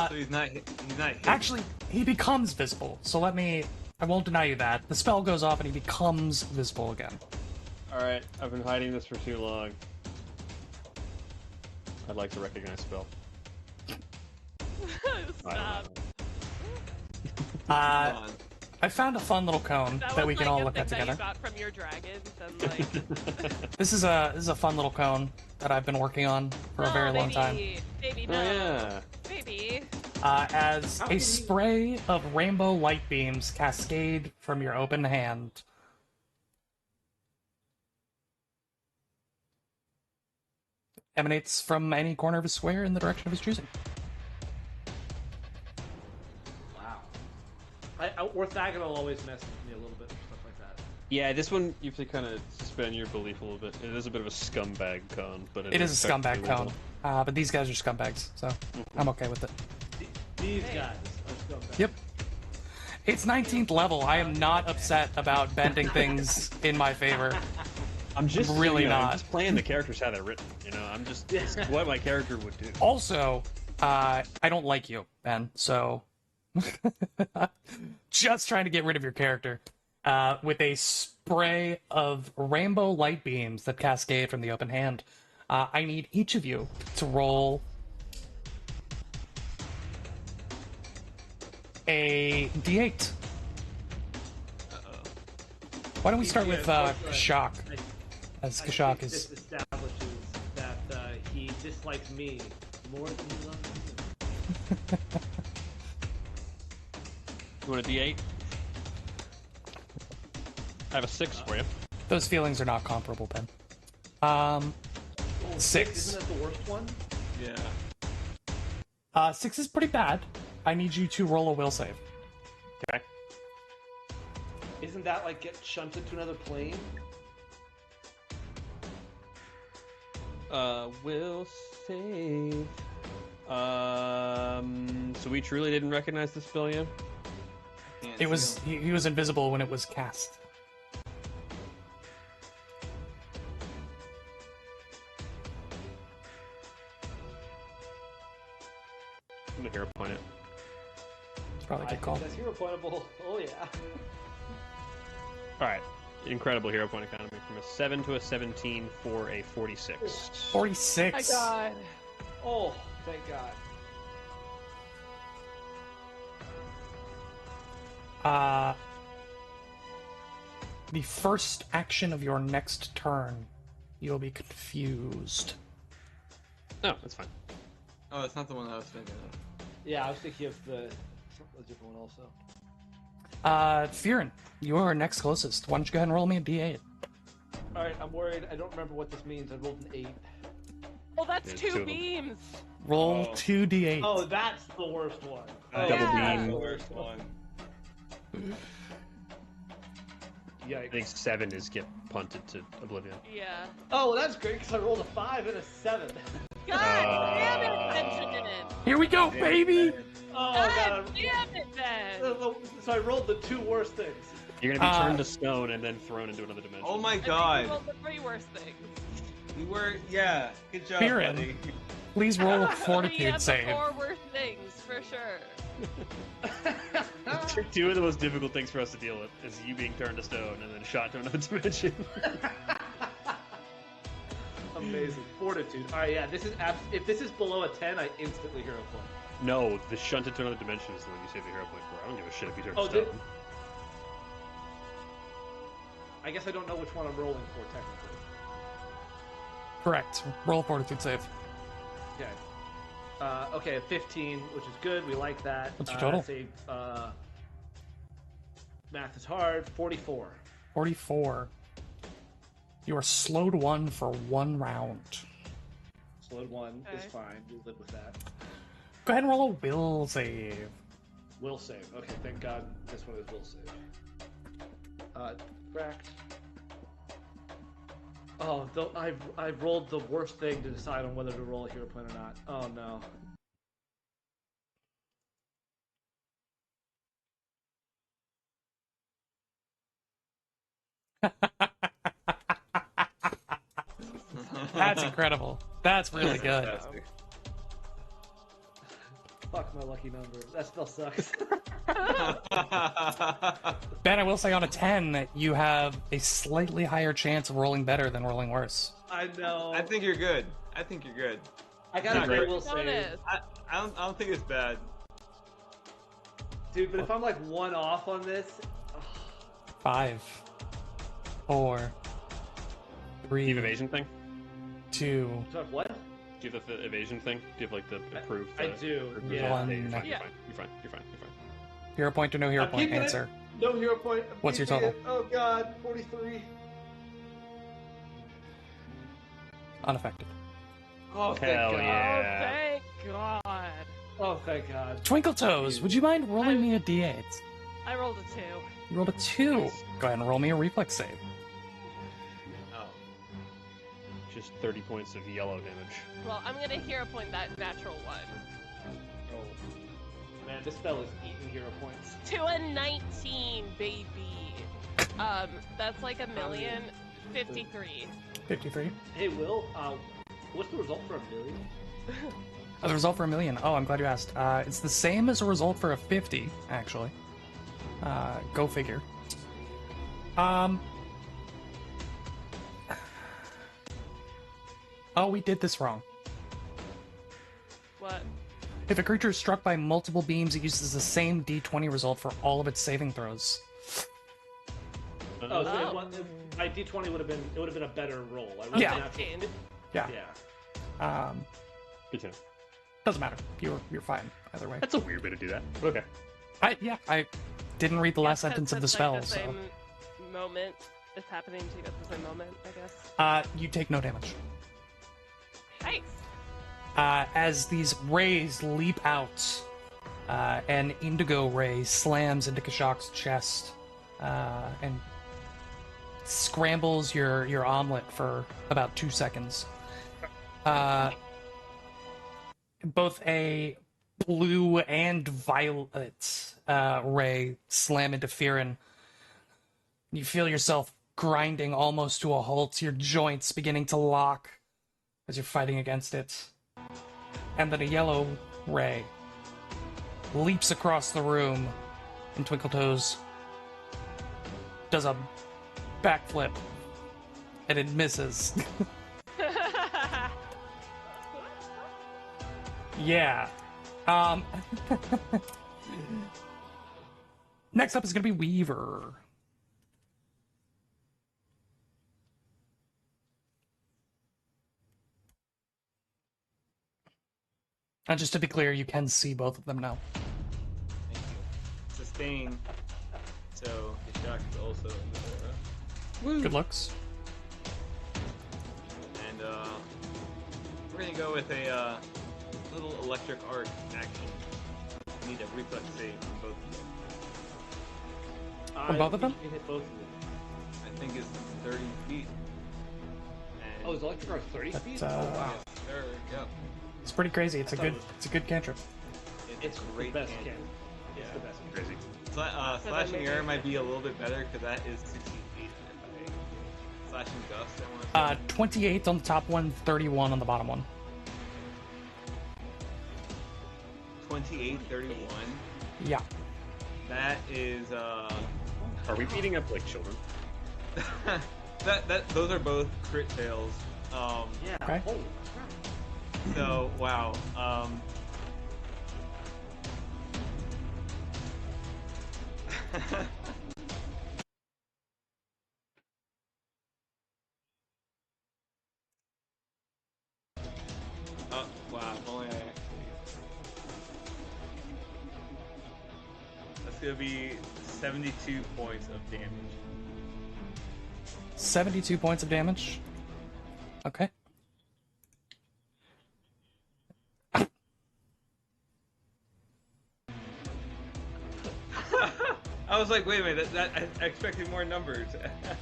So he's not. He's not. Hidden. Actually, he becomes visible, so I won't deny you that. The spell goes off and he becomes visible again. Alright, I've been hiding this for too long. I'd like to recognize spell. Stop. Uh, Come on. I found a fun little cone That that was we can like all a look thing at that together. you got from your dragons, and like. This is a fun little cone that I've been working on for a very long time. Baby, Oh, no. yeah. Baby. As How a can you- spray of rainbow light beams cascade from your open hand. Emanates from any corner of a square in the direction of his choosing. wow. Orthogonal always messes with me a little bit and stuff like that. Yeah, this one you have to kind of suspend your belief a little bit. It is a bit of a scumbag cone, but It is a scumbag effectively cone. will. But these guys are scumbags, so I'm okay with it. These Hey. guys are scumbags. Yep. It's 19th level. I am not upset about bending things in my favor. I'm just Really you know, I'm not. just playing the characters how they're written. You know, I'm just this is what my character would do. Also, I don't like you, Ben, so just trying to get rid of your character with a spray of rainbow light beams that cascade from the open hand. I need each of you to roll a d8. Uh-oh. Why don't we start with Kashak, as I Kashak think is... this establishes that he dislikes me more than he loves you. You want a D8? I have a 6 for you. Those feelings are not comparable, Ben. Oh, 6. Isn't that the worst one? Yeah. 6 is pretty bad. I need you to roll a will save. Okay. Isn't that like get shunted to another plane? Will save. So we truly didn't recognize the spell yet? Can't It was see him. he was invisible when it was cast. I'm gonna hero point it. It's probably a I good think call. that's hero pointable. Oh yeah. Alright. Incredible hero point economy from a 7 to a 17 for a 46. 46. My God. Oh, thank God. The first action of your next turn, you'll be confused. No, that's fine. Oh, it's not the one I was thinking of. Yeah, I was thinking of the a different one also. Firin, you are next closest. Why don't you go ahead and roll me a d8? All right, I'm worried. I don't remember what this means. I rolled an 8. Well, that's There's 2 two of 'em. beams. Roll Oh. 2d8. Oh, that's the worst one. Oh, Double that's beam. the worst one. I Yikes. think 7 is get punted to oblivion. Yeah. Oh, well, that's great because I rolled a 5 and a 7. God damn it, Benjamin. Here we go, baby! Oh God God. damn it, Ben. So I rolled the 2 worst things. You're gonna be Uh, turned to stone and then thrown into another dimension. Oh my I think God. you rolled the 3 worst things. We were. Yeah. Good job, Firin. buddy. Please roll a Yeah, fortitude the save. 4 worst things, for sure. 2 of the most difficult things for us to deal with is you being turned to stone and then shot to another dimension. Amazing. Fortitude. All right, yeah. This is if this is below a 10, I instantly hero point. No, the shunted to another dimension is the one you save the hero point for. I don't give a shit if you turn Oh, to did- stone. I guess I don't know which one I'm rolling for technically. Correct. Roll a fortitude save. Okay. Okay, 15, which is good. We like that. What's your total? That's math is hard. 44. 44. You are slowed 1 for 1 round. Slowed 1 is Okay. fine. We live with that. Go ahead and roll a will save. Will save. Okay, thank God this one is will save. Cracked. Oh, I've rolled the worst thing to decide on whether to roll a hero point or not. Oh no. That's incredible. That's really good. Fantastic. Fuck my lucky number. That spell sucks. Ben, I will say on a 10, you have a slightly higher chance of rolling better than rolling worse. I know. I think you're good. I think you're good. I got a Not great great. will save. Bonus. I don't think it's bad. Dude, but if I'm like 1 off on this, 5, 4, 3, Do you have evasion thing? 2, so what? Do you have the evasion thing? Do you have like the approved? I do, approved yeah. result? You're fine. Yeah. You're fine. You're fine. You're fine. hero point or no hero I'm point? keeping it. Answer. No hero point. I'm What's your keeping total? it. Oh god, 43. Unaffected. Oh, thank Hell God. yeah. Oh, thank God. Oh, thank God. Twinkle Toes, would you mind rolling me a d8? I rolled a 2. You rolled a 2. Go ahead and roll me a reflex save. Oh. Just 30 points of yellow damage. Well, I'm gonna hero point that natural 1. Oh. Man, this spell is eating hero points. To a 19, baby. That's like a million. 53. 53. Hey, Will, what's the result for a million? The result for a million. Oh, I'm glad you asked. It's the same as a result for a 50, actually. Go figure. Oh, we did this wrong. What? If a creature is struck by multiple beams, it uses the same d20 result for all of its saving throws. Oh, so Oh. my d20 would have been a better roll. I rolled Yeah. a natural- 15. Yeah. Yeah. Good to know. Doesn't matter. You're fine either way. That's a weird way to do that. But okay. I didn't read the last Yeah, sentence of the it's spell, like the so same moment. It's happening to you at the same moment, I guess. you take no damage. Nice. As these rays leap out, an indigo ray slams into Kashak's chest and scrambles your omelet for about 2 seconds. Both a blue and violet ray slam into Firin. You feel yourself grinding almost to a halt, your joints beginning to lock as you're fighting against it. And then a yellow ray leaps across the room, and Twinkletoes does a backflip, and it misses. Yeah. Next up is going to be Weaver. And just to be clear, you can see both of them now. Thank you. Sustain. So the shock is also in the aura. Good looks. And we're gonna go with a little electric arc action. I need a reflex save from both of them. From both of them? You can hit both of them. I think it's 30 feet. And Oh, is electric arc 30 That, feet? uh, Oh, wow. yes, sir. Yep. It's pretty crazy. It's a I thought good. it was- It's a good cantrip. It's the great best cantrip. cantrip. It's the best. Crazy. So then Slashing maybe- air might be a little bit better because that is 60 feet. If I slashing gust, I want to 28 on the top one, 31 on the bottom one. 28, 31. Yeah. That is Are we beating up like children? that those are both crit fails. Yeah. Okay. Holy So wow. gonna be 72 points of damage. 72 points of damage. Okay. I was like, wait a minute, I expected more numbers.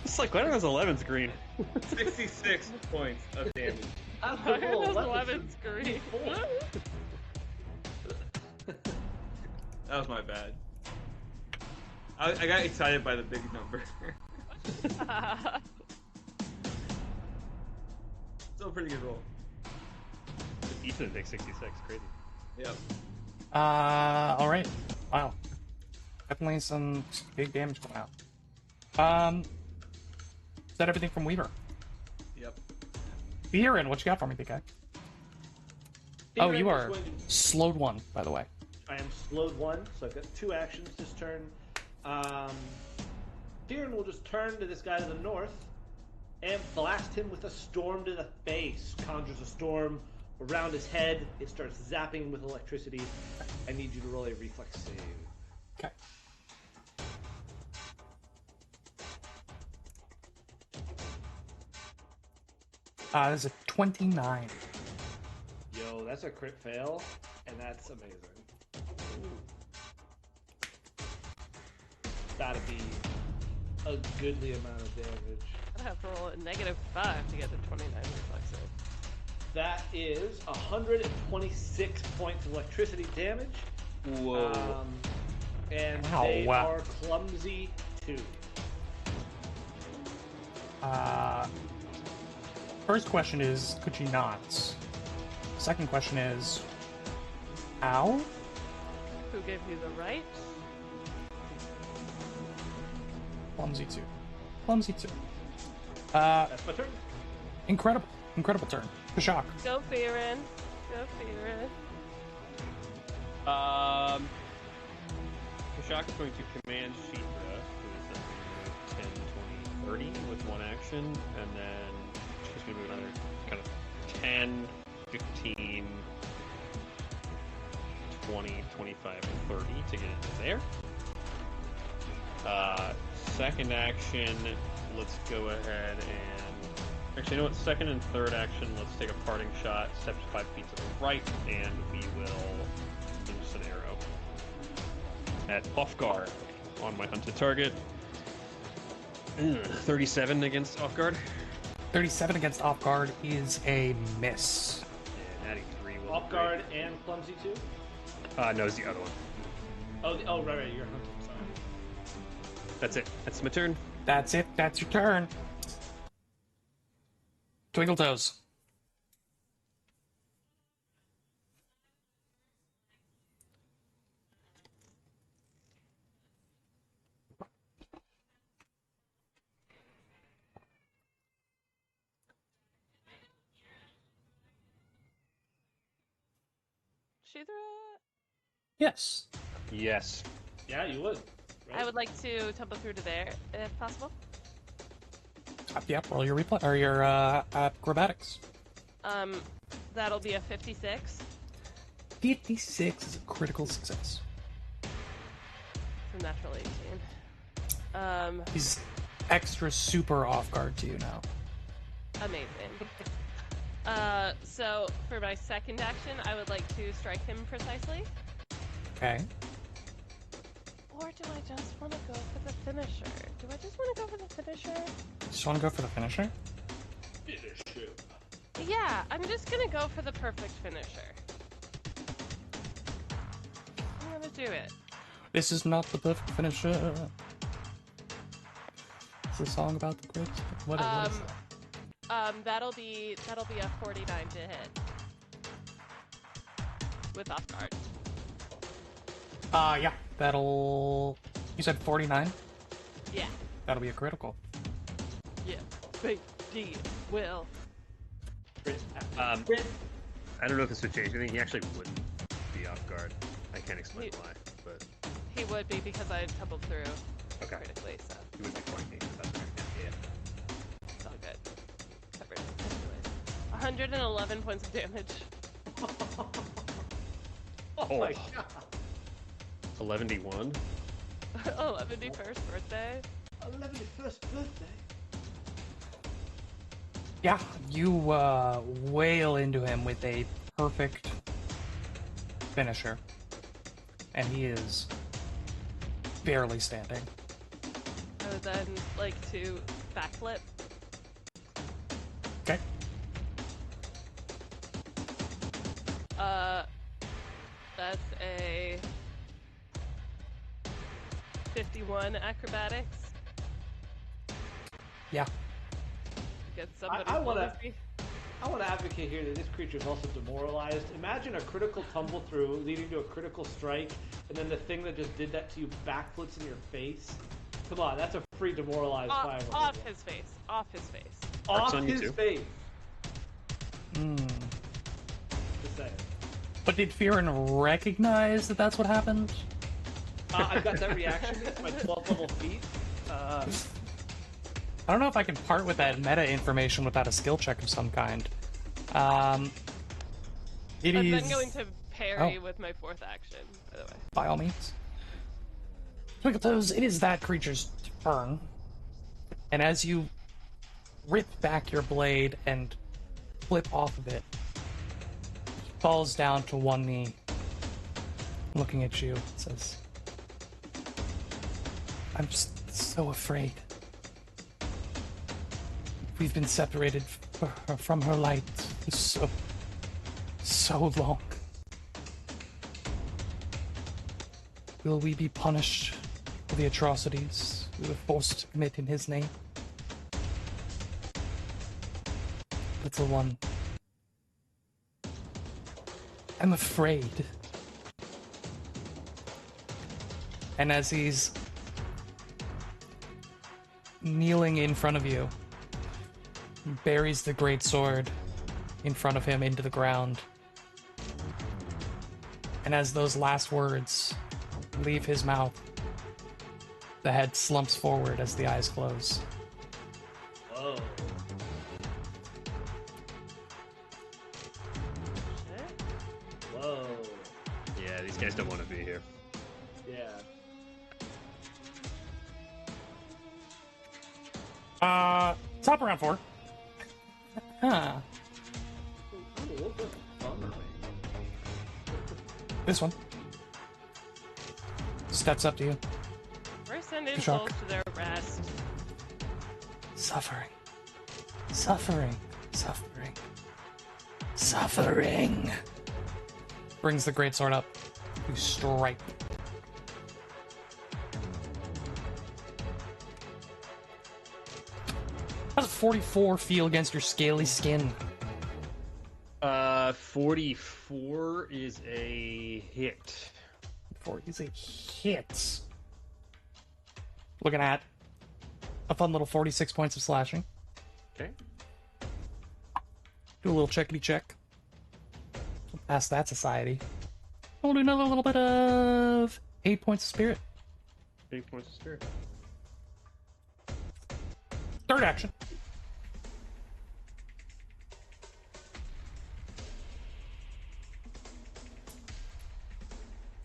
It's like, why are those 11s green? 66 points of damage. How's Why the are roll? those Weapons 11s green? That was my bad. I got excited by the big number. Still a pretty good roll. Each of them takes 66. Crazy. Yep. Alright. Wow. Definitely some big damage going out. Is that everything from Weaver? Yep. Viren, what you got for me, big guy? Oh, Viren you is are going to- slowed one, by the way. I am slowed one, so I've got 2 actions this turn. Viren will just turn to this guy to the north and blast him with a storm to the face. Conjures a storm around his head. It starts zapping with electricity. I need you to roll a reflex save. Okay. There's a 29. Yo, that's a crit fail, and that's amazing. That'd be a goodly amount of damage. I'd have to roll a -5 to get to 29 reflexes. That is 126 points of electricity damage. Whoa. And Ow. they are clumsy too. First question is, could you not? Second question is, how? Who gave you the right? Clumsy 2. Clumsy 2. That's my turn. Incredible. Incredible turn. Kashak. Go Viren. Go Viren. Kashak is going to command Sheethra, who is a 10, 20, 30 with one action, and then she's going to move another kind of 10, 15, 20, 25, 30 to get into there. Second action, let's go ahead and... Actually, you know what? Second and third action, let's take a parting shot, step 5 feet to the right, and we will loose an arrow at off guard on my hunted target. 37 against off guard. 37 against off guard is a miss. And natty 3 will Off guard and clumsy too. No, it's the other one. Oh, right, you're hunting. Sorry. That's it. That's my turn. That's it. That's your turn. Twinkle toes. Sheethra? Yes. Yes. Yeah, you would. Right? I would like to tumble through to there, if possible. Yep. Roll your replay or your acrobatics. That'll be a 56. 56 is a critical success. It's a natural 18. He's extra super off guard to you now. Amazing. So for my second action, I would like to strike him precisely. Okay. Or do I just want to go for the finisher? Do I just want to go for the finisher? Just want to go for the finisher? Finish him. Yeah, I'm just gonna go for the perfect finisher. I'm gonna do it. This is not the perfect finisher. It's a song about the grapes. What is that? That'll be a 49 to hit. With off guard. Yeah. That'll... You said 49? Yeah. That'll be a critical. Yeah. Big D will. I don't know if this would change anything. He actually wouldn't be off guard. I can't explain why, but He would be because I tumbled through okay. critically, so He would be flanking. That's okay. Yeah. it's all good. Covered. Anyways. 111 points of damage. Oh my god. 11d1. 71st birthday. 11th birthday. Yeah, you wail into him with a perfect finisher. And he is barely standing. I would then like to backflip. Okay. That's a 51 acrobatics. Yeah. Get somebody I wanna- with me. I want to advocate here that this creature is also demoralized. Imagine a critical tumble through leading to a critical strike, and then the thing that just did that to you backflips in your face. Come on, that's a free demoralized fire. Off his face. Off his face. Off on you his too. face. Hmm. Just saying. But did Fearin recognize that that's what happened? I've got that reaction. It's my 12th level feat. I don't know if I can part with that meta information without a skill check of some kind. It I'm is, then going to parry with my 4th action, by the way. by all means. Twinklettoes, it is that creature's turn. And as you rip back your blade and flip off of it, he falls down to one knee, looking at you, says, I'm just so afraid. We've been separated from her light for so long. Will we be punished for the atrocities we were forced to commit in his name? Little one, I'm afraid. And as he's kneeling in front of you, he buries the great sword in front of him into the ground. And as those last words leave his mouth, the head slumps forward as the eyes close. Whoa. Whoa. Yeah, these guys don't want to be here. Yeah. Top around 4. Huh. Ooh, what was fun? This one steps up to you. We're sending Shock. souls to their rest. Suffering. Suffering. Suffering. Suffering. Brings the greatsword up. You strike. How does 44 feel against your scaly skin? 44 is a hit. 4 is a hit. Looking at a fun little 46 points of slashing. Okay. Do a little checkity check. Pass that society. We'll do another little bit of 8 points of spirit. 8 points of spirit. Third action.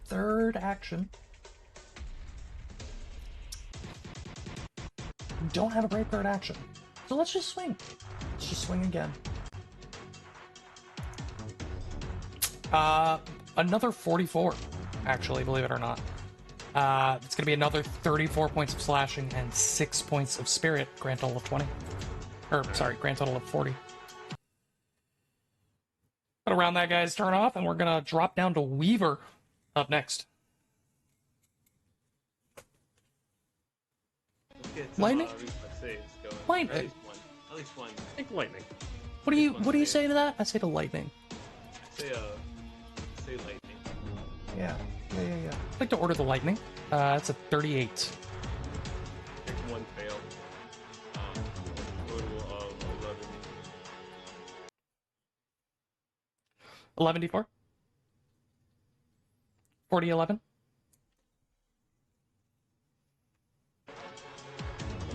Third action. You don't have a great third action. So let's just swing. Let's just swing again. Another 44, actually, believe it or not. It's going to be another 34 points of slashing and 6 points of spirit, grand total of 20. Or, sorry, grand total of 40. Gonna round that guy's turn off, and we're gonna drop down to Weaver up next. Let's get some, Lightning? reflex saves going. Lightning. At least one. At least one. I think lightning. What do you This what do you one's say to that? I say to lightning. Say lightning. Yeah. I'd like to order the lightning. That's a 38. Pick one fail. Total of 11. 11d4. 40, 11.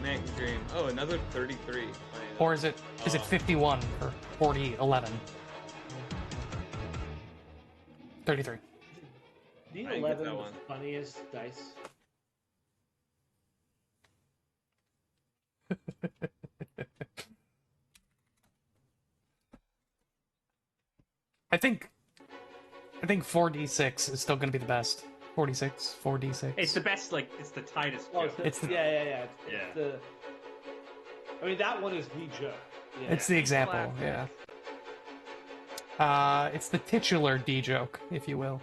Man can dream. Oh, another 33. Or is it 51 for 40, 11? 33. Being I didn't get 11 that was one. the funniest dice. I think 4d6 is still going to be the best. 4d6, 4d6. It's the best. Like it's the tightest Oh, joke. It's the- yeah. It's Yeah. the. I mean, that one is the joke. Yeah. It's the example, Classic. yeah. It's the titular D joke, if you will.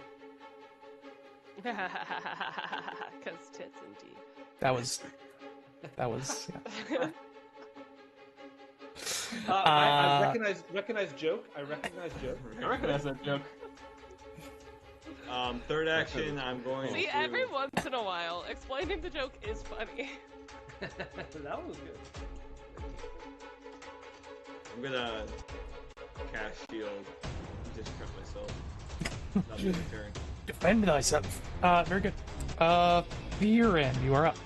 Because tits and D. That was yeah. I recognize joke. I recognize joke. I recognize that joke. Third action, I'm going See, to... every once in a while, explaining the joke is funny. That one was good. I'm gonna cast shield. Just cut myself. Not my turn. Defend thyself. Very good. Viren, you are up.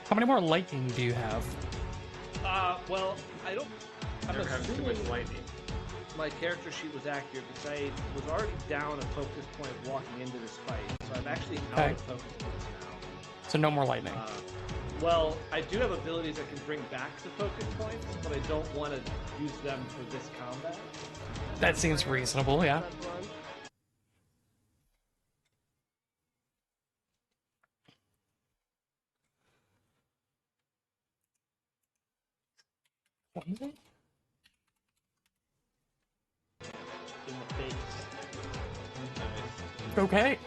How many more lightning do you have? Well, I'm Never having too much assuming lightning. my character sheet was accurate because I was already down a focus point walking into this fight, so I'm actually out Okay. of focus points So no more lightning. now. Well, I do have abilities that can bring back the focus points, but I don't want to use them for this combat. That seems reasonable, yeah. That's one. In the face. Okay.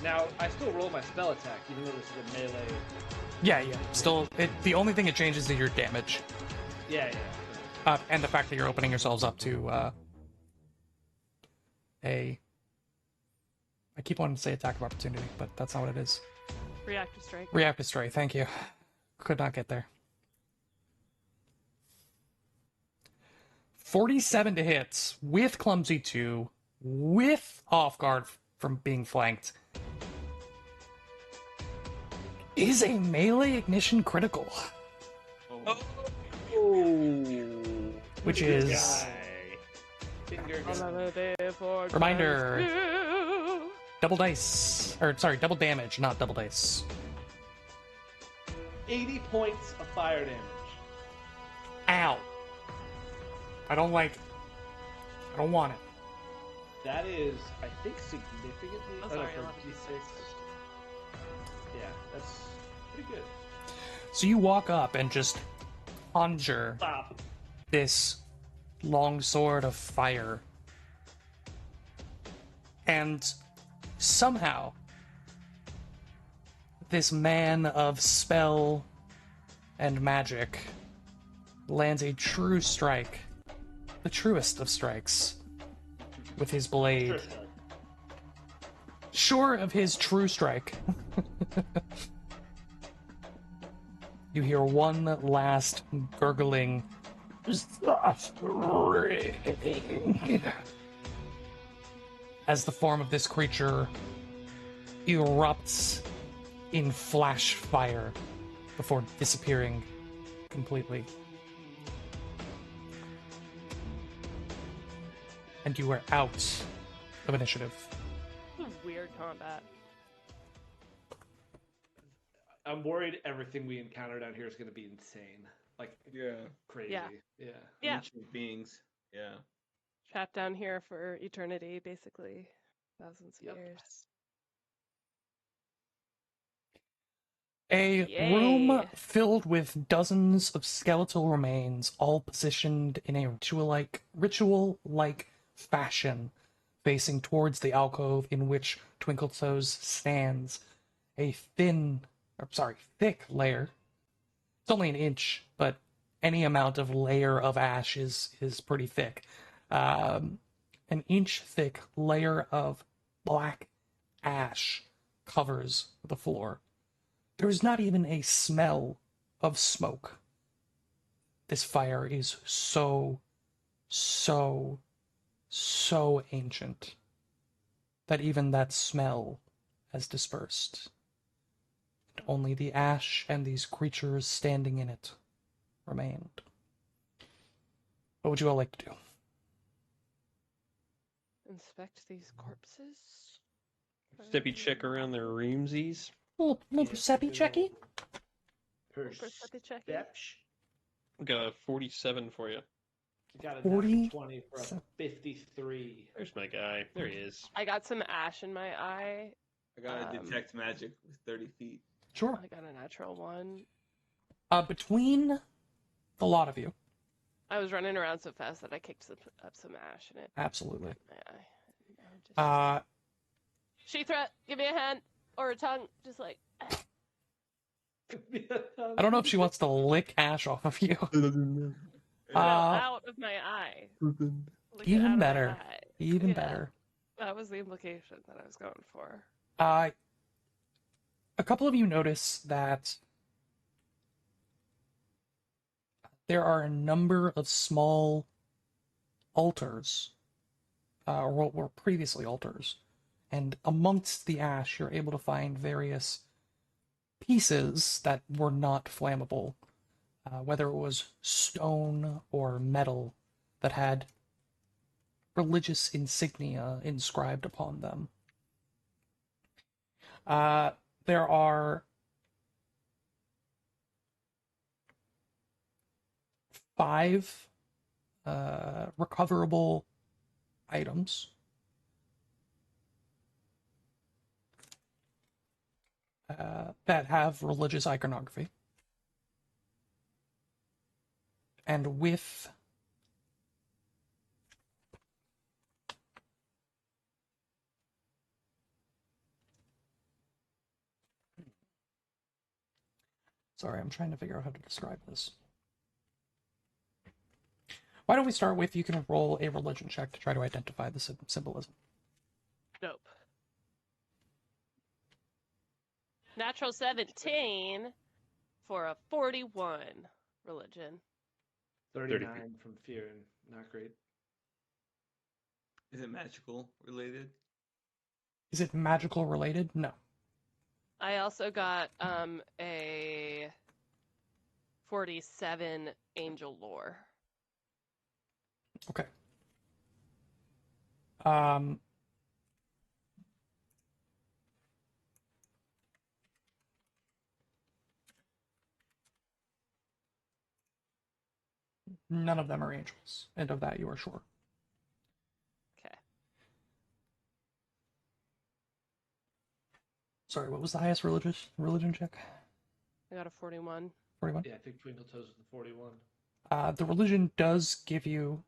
Now, I still roll my spell attack, even though this is a melee. Yeah. Still, the only thing it changes is your damage, Yeah. and the fact that you're opening yourselves up to I keep wanting to say attack of opportunity, but that's not what it is. Reactive strike. Reactive strike. Thank you. Could not get there. 47 to hit with clumsy 2, with off guard from being flanked. Is a melee ignition critical, which is Finger Another day for Reminder. you. double dice, or sorry, double damage, not double dice. 80 points of fire damage. Ow. I don't want it. That is, I think, significantly. Oh, no, sorry, for 11 D6. Yeah, that's pretty good. So you walk up and just conjure Stop. this long sword of fire. And somehow, this man of spell and magic lands a true strike, the truest of strikes, with his blade. Sure of his true strike. You hear one last gurgling as the form of this creature erupts in flash fire before disappearing completely. And you are out of initiative. Weird combat. I'm worried everything we encounter down here is going to be insane. Like, Yeah. crazy. Yeah. Yeah. Yeah. Ancient beings. Yeah. Trapped down here for eternity, basically. Thousands of Yep. years. A Yay. room filled with dozens of skeletal remains, all positioned in a ritual-like fashion, facing towards the alcove in which Twinkletoes stands. A thick layer. It's only an inch, but any amount of layer of ash is pretty thick. An inch thick layer of black ash covers the floor. There is not even a smell of smoke. This fire is so ancient that even that smell has dispersed. And only the ash and these creatures standing in it remained. What would you all like to do? Inspect these corpses. Steppy check around their roomsies. Little Yeah, Seppy good checky. Perception. Perception. Got a 47 for you. You got a 40. 20 for a 53. There's my guy. There he is. I got some ash in my eye. I gotta detect magic with 30 feet. Sure. I got a natural one. Between the lot of you, I was running around so fast that I kicked up some ash in it. absolutely. She threat, give me a hand or a tongue, just like. I don't know if she wants to lick ash off of you. No, out of my eye. Lick it Even out of my better. eye. Even Yeah. better. That was the implication that I was going for. A couple of you notice that there are a number of small altars, or what were previously altars, and amongst the ash, you're able to find various pieces that were not flammable, whether it was stone or metal that had religious insignia inscribed upon them. There are 5 recoverable items. That have religious iconography. And with sorry, I'm trying to figure out how to describe this. Why don't we start with, you can roll a religion check to try to identify the symbolism. Nope. Natural 17 for a 41 religion. 39 from fear and not great. Is it magical related? Is it magical related? No. I also got a 47 angel lore. Okay. None of them are angels, and of that you are sure. Okay. Sorry, what was the highest religion check? I got a 41. 41? Yeah, I think Twinkle Toes is the 41. The religion does give you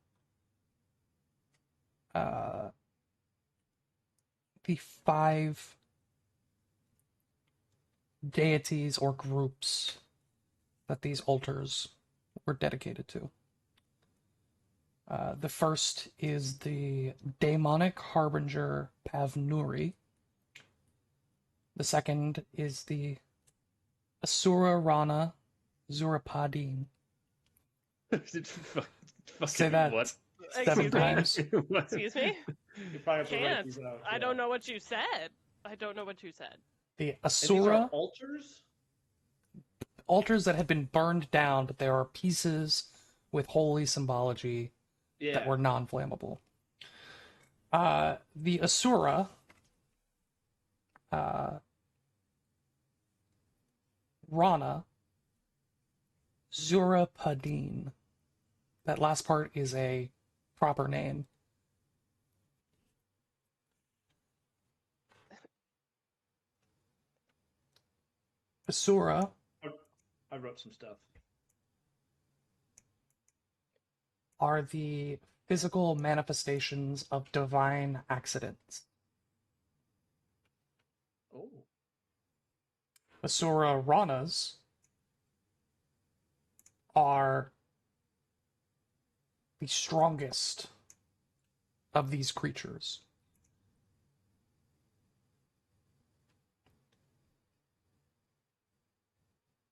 the 5 deities or groups that these altars were dedicated to. The first is the Daemonic Harbinger Pavnuri. The second is the Asura Rana Zurapadin. Say that What? 7 times. What? Excuse me? You probably have to write Can't. these out. I don't know what you said. I don't know what you said. The And these are Asura altars? altars that had been burned down, but there are pieces with holy symbology Yeah. that were non-flammable. The Asura Rana Zurapadin. That last part is a proper name. Asura I wrote some stuff. are the physical manifestations of divine accidents. Oh. Asura Ranas are the strongest of these creatures.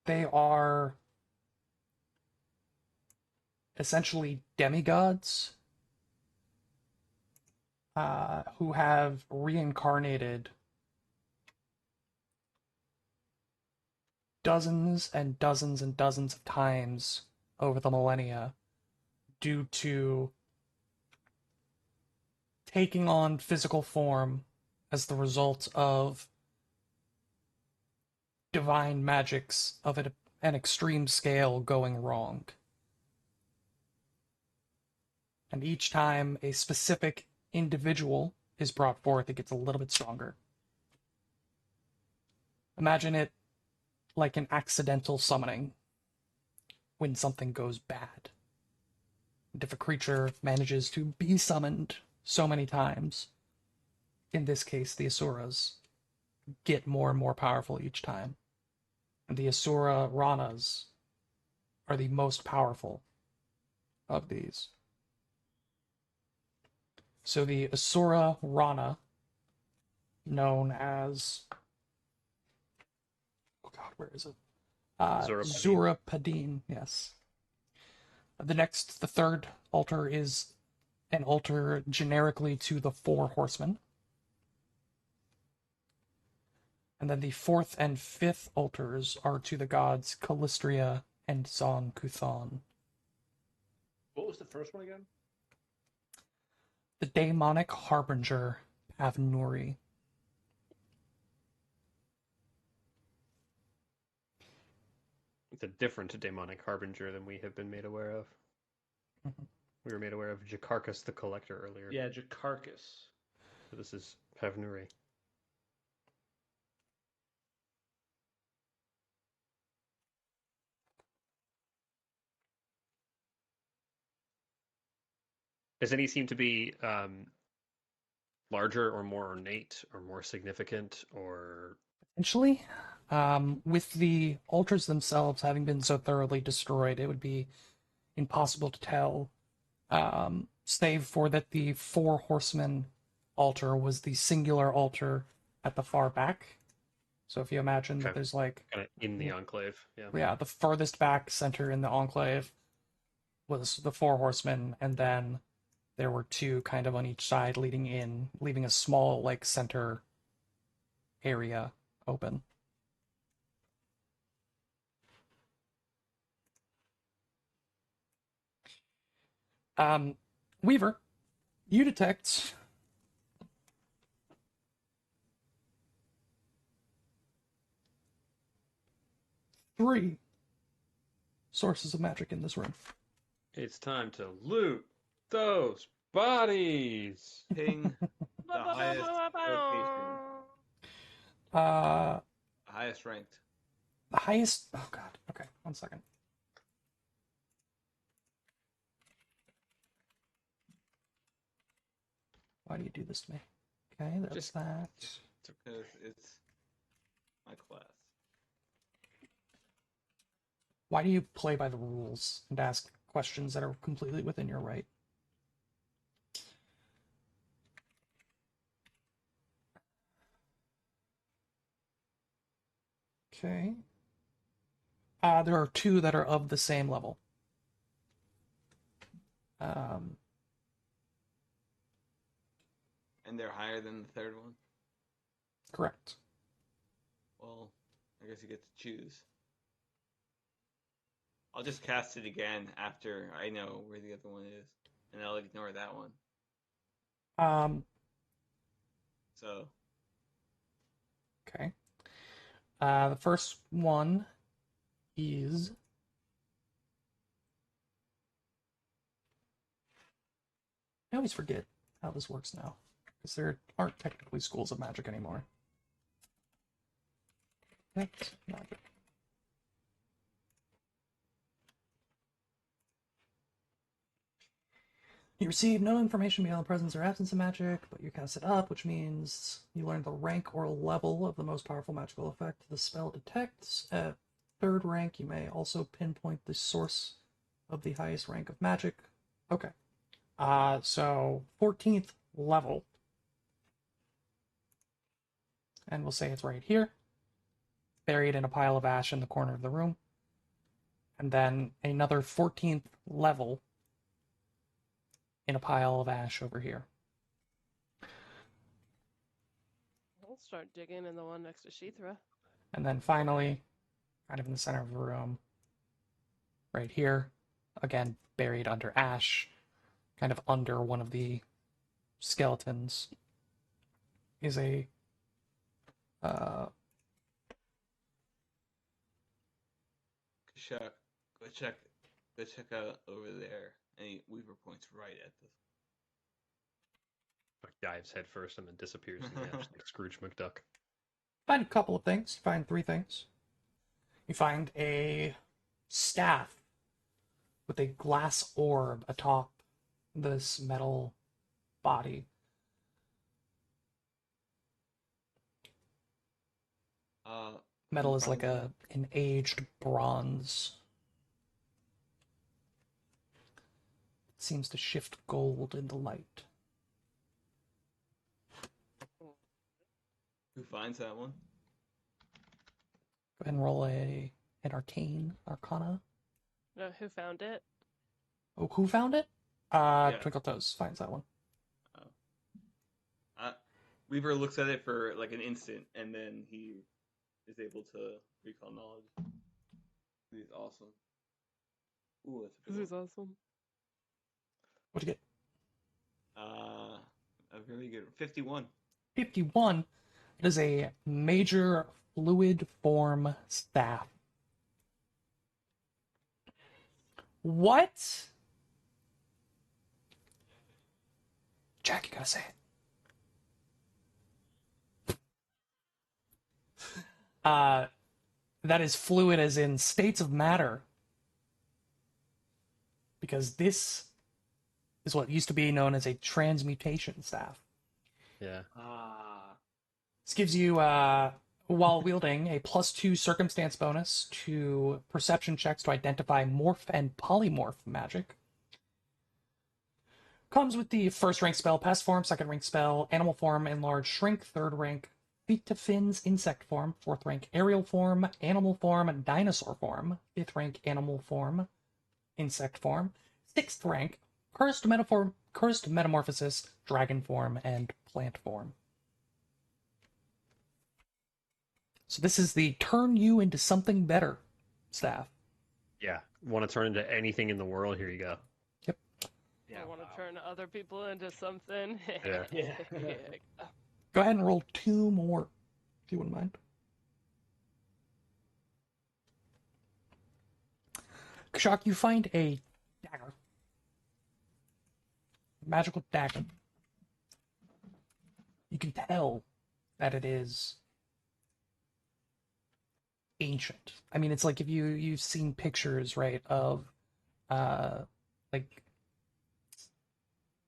They are essentially demigods who have reincarnated dozens and dozens and dozens of times over the millennia due to taking on physical form as the result of divine magics of an extreme scale going wrong. And each time a specific individual is brought forth, it gets a little bit stronger. Imagine it like an accidental summoning when something goes bad. And if a creature manages to be summoned so many times, in this case the Asuras, get more and more powerful each time. And the Asura Ranas are the most powerful of these. So the Asura Rana, known as... oh god, where is it? Zurapadin, yes. The third altar is an altar generically to the four horsemen. And then the fourth and fifth altars are to the gods Calistria and Zon Kuthon. What was the first one again? The daemonic harbinger Pavnuri. It's a different demonic harbinger than we have been made aware of. Mhm. We were made aware of Jakarkas the Collector earlier. Yeah, Jakarkas. So this is Pavnuri. Does any seem to be larger or more ornate or more significant or... Essentially, with the altars themselves having been so thoroughly destroyed, it would be impossible to tell, save for that the four horsemen altar was the singular altar at the far back. So if you imagine that Okay. there's like, kind of in the enclave? Yeah. yeah, the furthest back center in the enclave was the four horsemen, and then there were two kind of on each side leading in, leaving a small like center area open. Weaver, you detect three sources of magic in this room. It's time to loot those bodies. Ping the highest location, Uh, highest ranked. the highest. Oh god. Okay, 1 second. Why do you do this to me? Okay, that's Just- that. Because it's my class. Why do you play by the rules and ask questions that are completely within your right? Okay. There are two that are of the same level. And they're higher than the third one? Correct. Well, I guess you get to choose. I'll just cast it again after I know where the other one is. And I'll ignore that one. So, Okay. The first one is I always forget how this works now, because there aren't technically schools of magic anymore. That's magic. You receive no information beyond the presence or absence of magic, but you cast it up, which means you learn the rank or level of the most powerful magical effect the spell detects. At third rank, you may also pinpoint the source of the highest rank of magic. Okay. So 14th level. And we'll say it's right here, buried in a pile of ash in the corner of the room. And then another 14th level in a pile of ash over here. I'll start digging in the one next to Sheethra. And then finally, kind of in the center of the room, right here, again, buried under ash, kind of under one of the skeletons, is a Kashak, go check out over there. And he Weaver points right at this. Dives head first and then disappears in the ash like Scrooge McDuck. find a couple of things. You find three things. You find a staff with a glass orb atop this metal body. Metal is like an aged bronze. It seems to shift gold in the light. Who finds that one? Go ahead and roll an arcana. Who found it? Oh, who found it? Yeah. Twinkle Toes finds that one. Weaver looks at it for like an instant, and then he is able to recall knowledge. He's awesome. Ooh, that's a This good is awesome. What'd you get? one. A very good 51. 51. It is a major fluid form staff. What? Jack, you gotta say it. That is fluid as in states of matter. Because this is what used to be known as a transmutation staff. Yeah. This gives you, while wielding, a +2 circumstance bonus to perception checks to identify morph and polymorph magic. Comes with the first rank spell, pest form, second rank spell, animal form, enlarge shrink, third rank, feet to fins, insect form, fourth rank, aerial form, animal form, dinosaur form, fifth rank, animal form, insect form, sixth rank, cursed metamorphosis, dragon form, and plant form. So this is the turn you into something better staff. Yeah. Want to turn into anything in the world? Here you go. I want to turn other people into something. Yeah. Yeah. Go ahead and roll 2 more, if you wouldn't mind. Kashak, you find a dagger. Magical dagger. You can tell that it is ancient. I mean, it's like if you've seen pictures, right, of like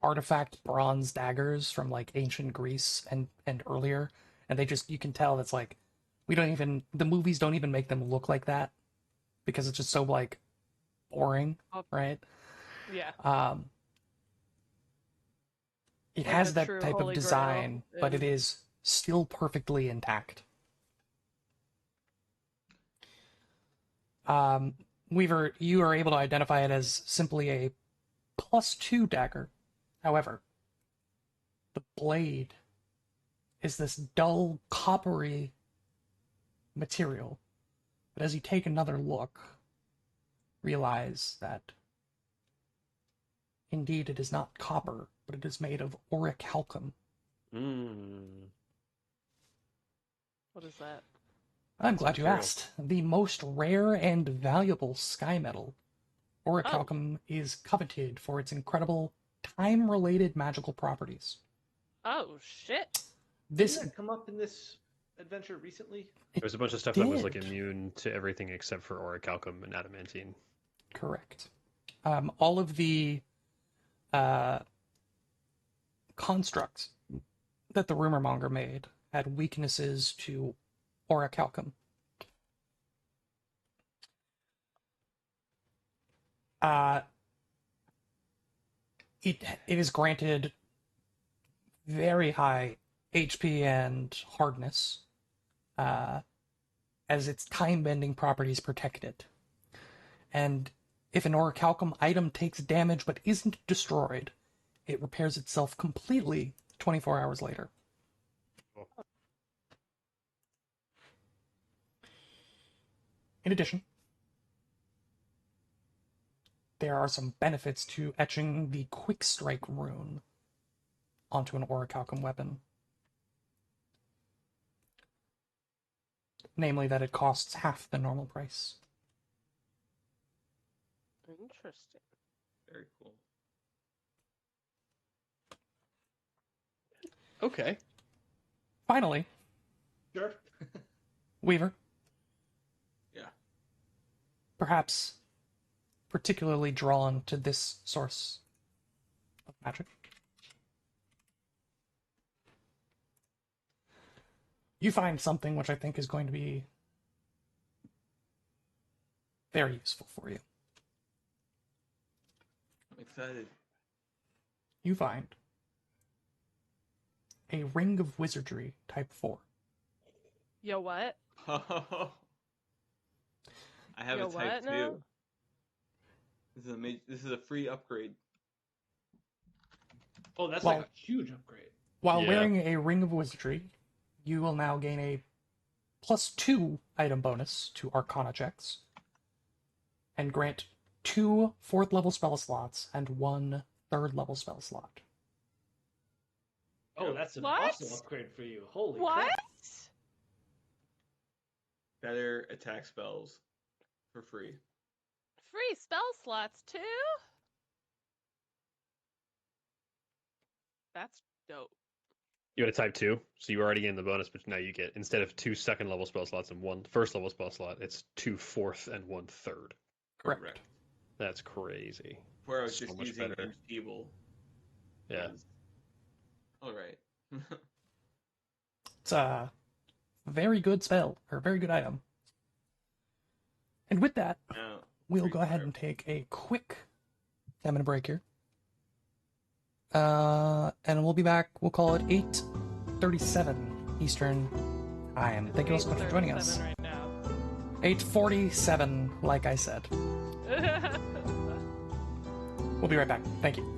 artifact bronze daggers from like ancient Greece and earlier, and they just, you can tell that's like, the movies don't even make them look like that because it's just so like boring, right? Yeah. It Like has a that true type of Holy Grail, design, but it and- is still perfectly intact. Weaver, you are able to identify it as simply a +2 dagger. However, the blade is this dull, coppery material. But as you take another look, realize that indeed it is not copper, but it is made of orichalcum. What is that? I'm glad you material. asked. The most rare and valuable sky metal, orichalcum is coveted for its incredible time-related magical properties. Oh shit! This Didn't that come up in this adventure recently? There's a bunch of stuff that was like did. immune to everything except for orichalcum and adamantine. Correct. All of the constructs that the rumor monger made had weaknesses to orichalcum. It is granted very high HP and hardness, as its time-bending properties protect it. And if an orichalcum item takes damage but isn't destroyed, it repairs itself completely 24 hours later. Cool. In addition, there are some benefits to etching the Quick Strike rune onto an orichalcum weapon. namely that it costs half the normal price. Interesting. Very cool. Okay. Finally, Sure. Weaver, Yeah. perhaps particularly drawn to this source of magic, you find something which I think is going to be very useful for you. I'm excited. You find a Ring of Wizardry Type 4. Yo, what? I have Yo, a type what 2. now? This is a free upgrade. Oh, that's Well- like a huge upgrade. While Yeah. wearing a Ring of Wizardry, you will now gain a +2 item bonus to Arcana checks, and grant 2 4th level spell slots and 1 3rd level spell slot. Oh, that's an What? awesome upgrade for you. Holy What? crap. Better attack spells for free. Free spell slots too? That's dope. You had a type 2, so you already gained the bonus, but now you get, instead of 2 second level spell slots and 1 first level spell slot, it's 2 fourth and 1 third. Correct. That's crazy. Where I was So just much using better. Enfeeble. Yeah. Alright. It's a very good spell, or a very good item. And with that, Now, we'll free go ahead fire. and take a quick 10-minute break here. And we'll be back, we'll call it 8:37 Eastern Time. Thank you all so much for joining us. 8:37 right now. 8:47, like I said. We'll be right back. Thank you.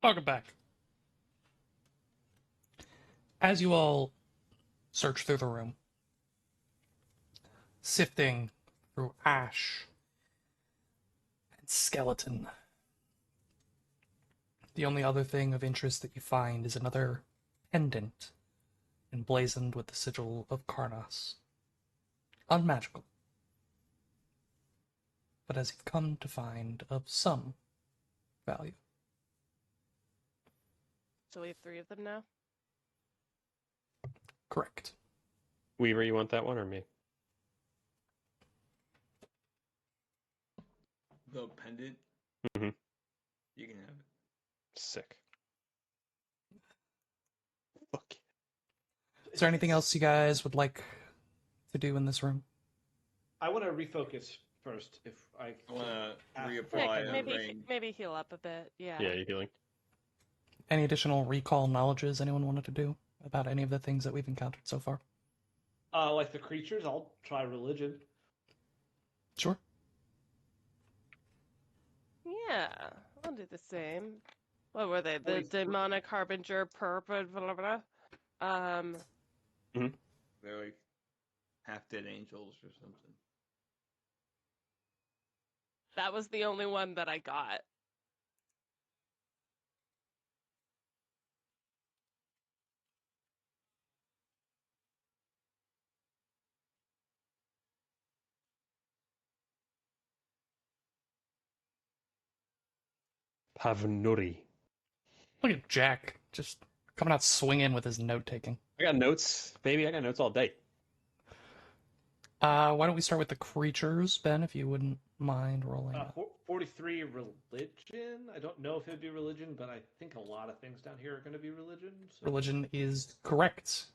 Welcome back. As you all search through the room, sifting through ash and skeleton, the only other thing of interest that you find is another pendant emblazoned with the sigil of Karnas. Unmagical, but as you've come to find, of some value. So we have 3 of them now? Correct. Weaver, you want that one or me? The pendant. Mhm. You can have it. Sick. Fuck. Is there anything else you guys would like to do in this room? I want to refocus first. If I I want to Ah, reapply Yeah, a ring. maybe heal up a bit. Yeah. Yeah, you healing. Any additional recall knowledges anyone wanted to do about any of the things that we've encountered so far? like the creatures, I'll try religion. Sure. Yeah, I'll do the same. What were they? The 43. demonic harbinger, blah, blah, blah. They're like half dead angels or something. That was the only one that I got. Pavnuri. Look at Jack just coming out swinging with his note taking. I got notes, baby. I got notes all day. Why don't we start with the creatures, Ben, if you wouldn't mind rolling? 43 religion. I don't know if it'd be religion, but I think a lot of things down here are going to be religion. So... Religion is correct.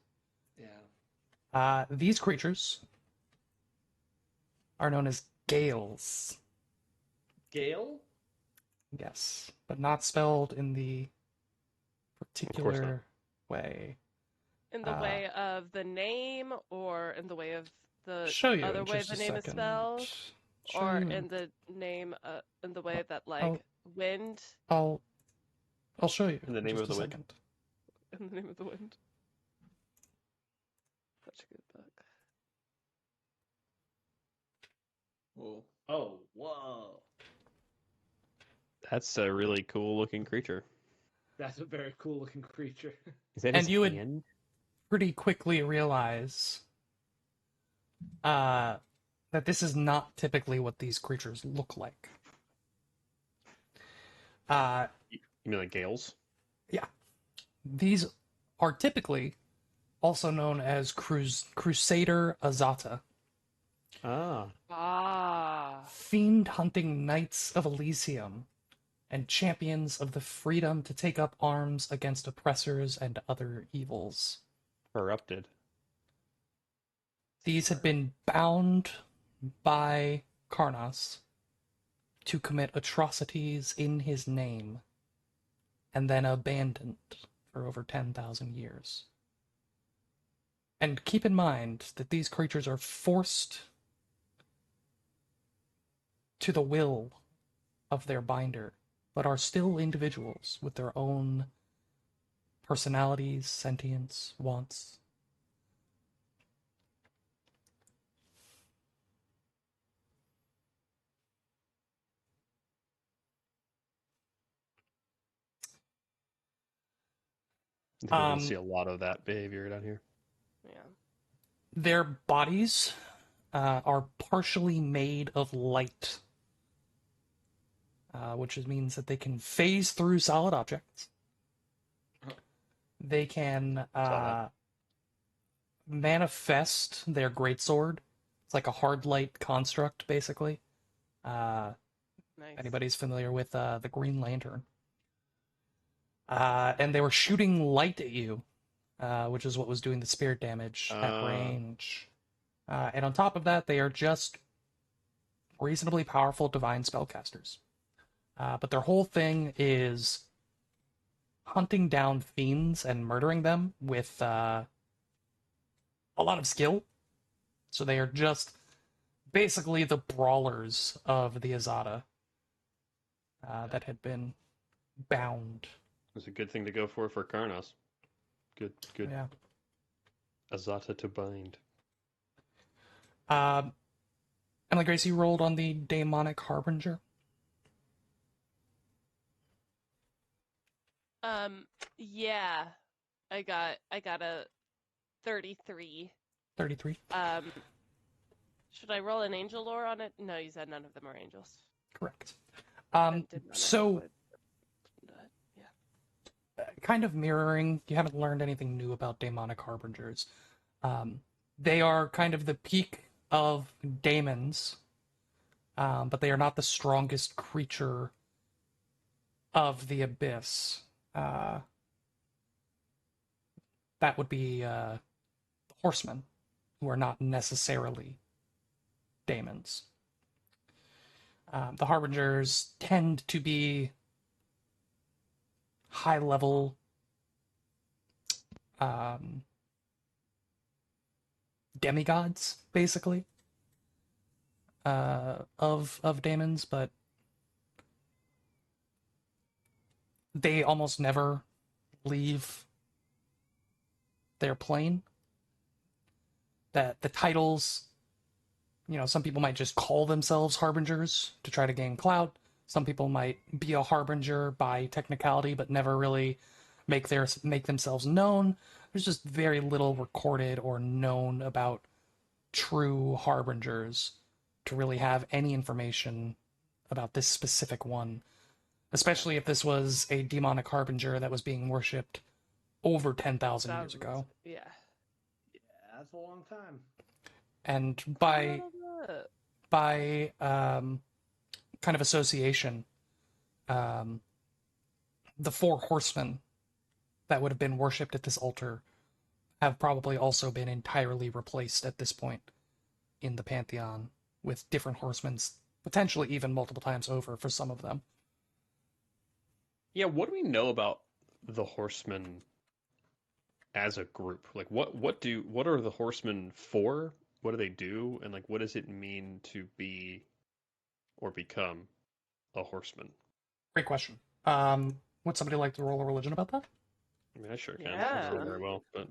Yeah. These creatures are known as Gales. Gale? Yes, but not spelled in the particular way. In the way of the name, or in the way of the Show you other in way just the a name is second. spelled, Show or you in the name, in the way that I'll- wind, I'll show you In the name just of the a wind? second. in the name of the wind. Such a good book. Whoa. Oh, whoa. That's a really cool looking creature. That's a very cool looking creature. Is that And his you would- hand? Pretty quickly realize that this is not typically what these creatures look like. You mean like Gales? These are typically also known as Crusader Azata, Ah. fiend-hunting knights of Elysium, and champions of the freedom to take up arms against oppressors and other evils. Corrupted. These had been bound by Karnas to commit atrocities in his name, and then abandoned for over 10,000 years. And keep in mind that these creatures are forced to the will of their binder, but are still individuals with their own personalities, sentience, wants. I think we're Um, gonna see a lot of that behavior down here. Yeah. Their bodies are partially made of light, which means that they can phase through solid objects. They can that. manifest their greatsword. It's like a hard light construct, basically. Nice. Anybody's familiar with the Green Lantern? And they were shooting light at you, which is what was doing the spirit damage at range. And on top of that, they are just reasonably powerful divine spellcasters. But their whole thing is hunting down fiends and murdering them with a lot of skill. So they are just basically the brawlers of the Azata that had been bound It's a good thing to go for Karnos. Good. Yeah. Azata to bind. Emily Grace, you rolled on the Daemonic Harbinger. Yeah. I got a 33. 33. Should I roll an angel lore on it? No, you said none of them are angels. Correct. That did not So include- yeah. kind of mirroring, you haven't learned anything new about Daemonic Harbingers. They are kind of the peak of daemons, but they are not the strongest creature of the abyss. That would be the horsemen, who are not necessarily daemons. The Harbingers tend to be high-level demigods, basically, of daemons, but they almost never leave their plane. That the titles, some people might just call themselves harbingers to try to gain clout. Some people might be a harbinger by technicality, but never really make themselves known. There's just very little recorded or known about true harbingers to really have any information about this specific one, especially if this was a demonic harbinger that was being worshipped over 10,000 years ago. Yeah. Yeah, that's a long time. And by kind of association, the four horsemen that would have been worshipped at this altar have probably also been entirely replaced at this point in the pantheon, with different horsemen, potentially even multiple times over for some of them. Yeah, what do we know about the horsemen as a group? Like, what are the horsemen for? What do they do? And like, what does it mean to be or become a horseman? Great question. Would somebody like to roll a religion about that? I mean, I sure can. I Yeah. don't know very well, but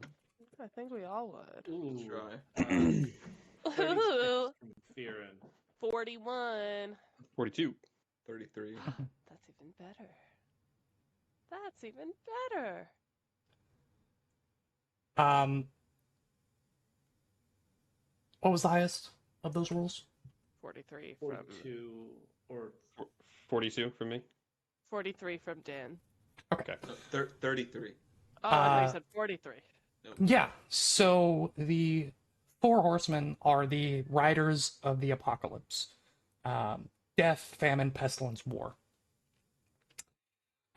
I think we all would. Ooh. Try. 36 Ooh, from Fearin. 41. 42. 33. That's even better. That's even better. What was the highest of those rolls? 43 from 42 or 42 for me. 43 from Dan. Okay. No, 33. Oh, I thought Uh, you said 43. Yeah, so the four horsemen are the riders of the apocalypse. Death, famine, pestilence, war.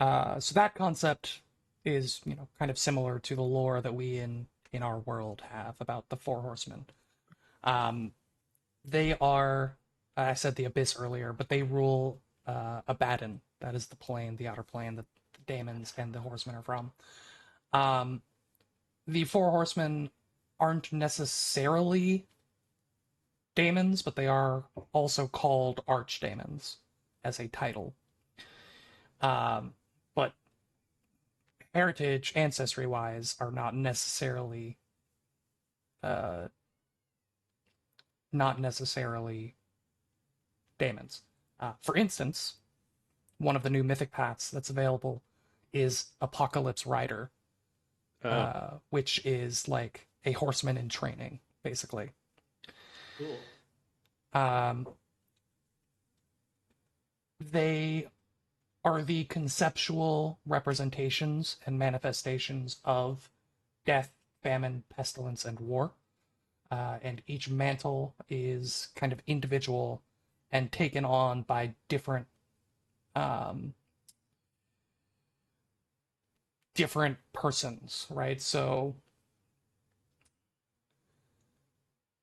So that concept is, kind of similar to the lore that we in our world have about the four horsemen. They are, I said the abyss earlier, but they rule Abaddon. That is the plane, the outer plane that the daemons and the horsemen are from. The four horsemen aren't necessarily daemons, but they are also called archdaemons as a title. But heritage, ancestry-wise, are not necessarily daemons. For instance, one of the new mythic paths that's available is Apocalypse Rider, which is like a horseman in training, basically. cool. They are the conceptual representations and manifestations of death, famine, pestilence, and war. And each mantle is kind of individual and taken on by different persons, right? So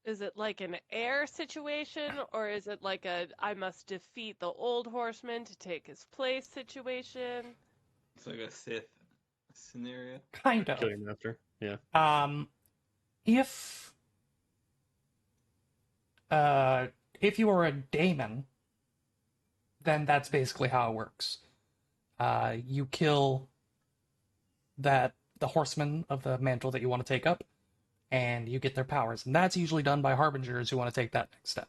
Is it like an heir situation, or is it like a I must defeat the old horseman to take his place situation? It's like a Sith scenario. kind of. Kill your master. Yeah. If you are a daemon, then that's basically how it works. You kill that the horsemen of the mantle that you want to take up, and you get their powers. And that's usually done by harbingers who want to take that next step.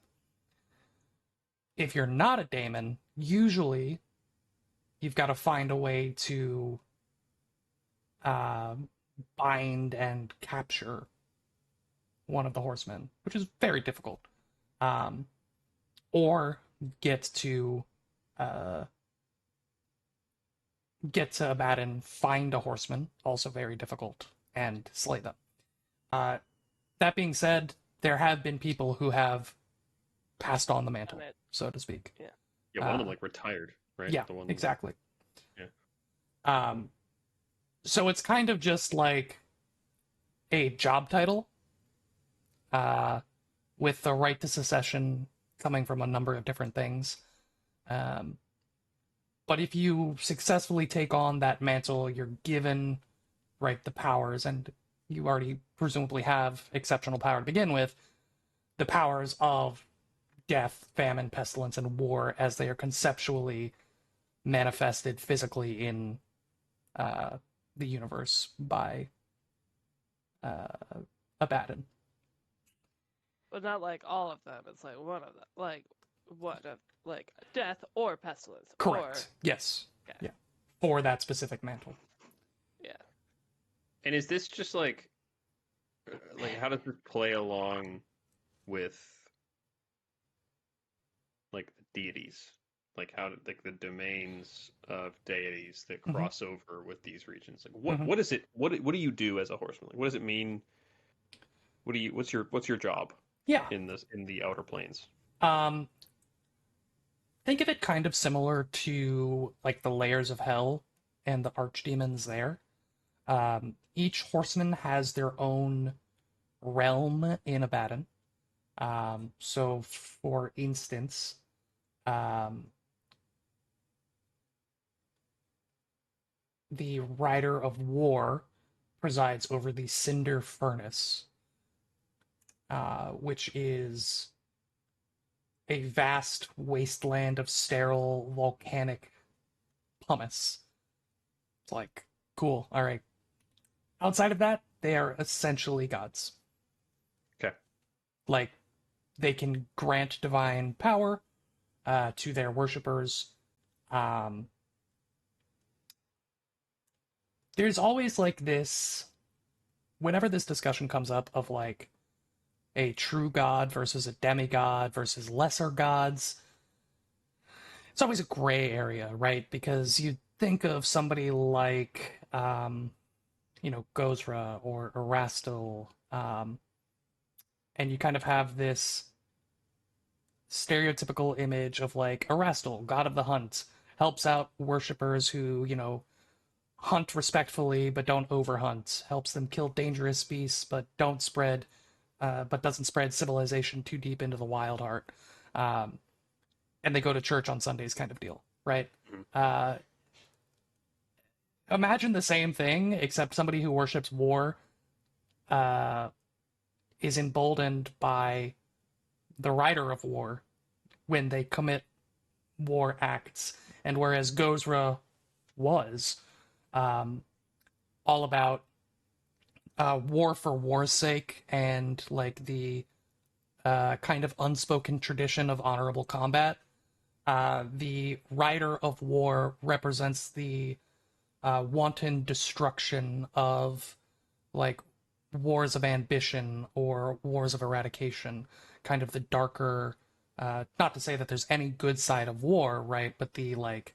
If you're not a daemon, usually you've got to find a way to bind and capture one of the horsemen, which is very difficult. Or get to Abaddon, find a horseman, also very difficult, and slay them. That being said, there have been people who have passed on the mantle, Done it. so to speak. Yeah, one of them like retired, right? Yeah, The one exactly. Yeah. So it's kind of just like a job title, with the right to secession coming from a number of different things. But if you successfully take on that mantle, you're given, right, the powers, and you already presumably have exceptional power to begin with, the powers of death, famine, pestilence, and war as they are conceptually manifested physically in the universe by Abaddon. But not like all of them. It's like one of them. Like what of like death or pestilence. Correct. Yes. Okay. Yeah. For that specific mantle. Yeah. And is this just like how does this play along with like the deities? Like how like the domains of deities that Mhm. cross over with these regions? Like what Mhm. what is it? What do you do as a horseman? Like, what does it mean? What's your job Yeah. in the outer planes? Think of it kind of similar to like the layers of hell and the archdemons there. Each horseman has their own realm in Abaddon. So for instance, the Rider of War presides over the Cinder Furnace, which is a vast wasteland of sterile volcanic pumice. It's like, cool, all right. Outside of that, they are essentially gods. Okay. Like, they can grant divine power to their worshippers. There's always like this, whenever this discussion comes up of like a true god versus a demigod versus lesser gods, it's always a gray area, right? Because you think of somebody like, Gozra or Erastil, and you kind of have this stereotypical image of like Erastil, god of the hunt, helps out worshippers who, hunt respectfully but don't overhunt, helps them kill dangerous beasts but doesn't spread civilization too deep into the wild heart. And they go to church on Sundays kind of deal, right? Imagine the same thing, except somebody who worships war is emboldened by the Rider of War when they commit war acts. And whereas Gozra was all about war for war's sake and like the kind of unspoken tradition of honorable combat, the Rider of War represents the wanton destruction of like wars of ambition or wars of eradication, kind of the darker, not to say that there's any good side of war, right? But the like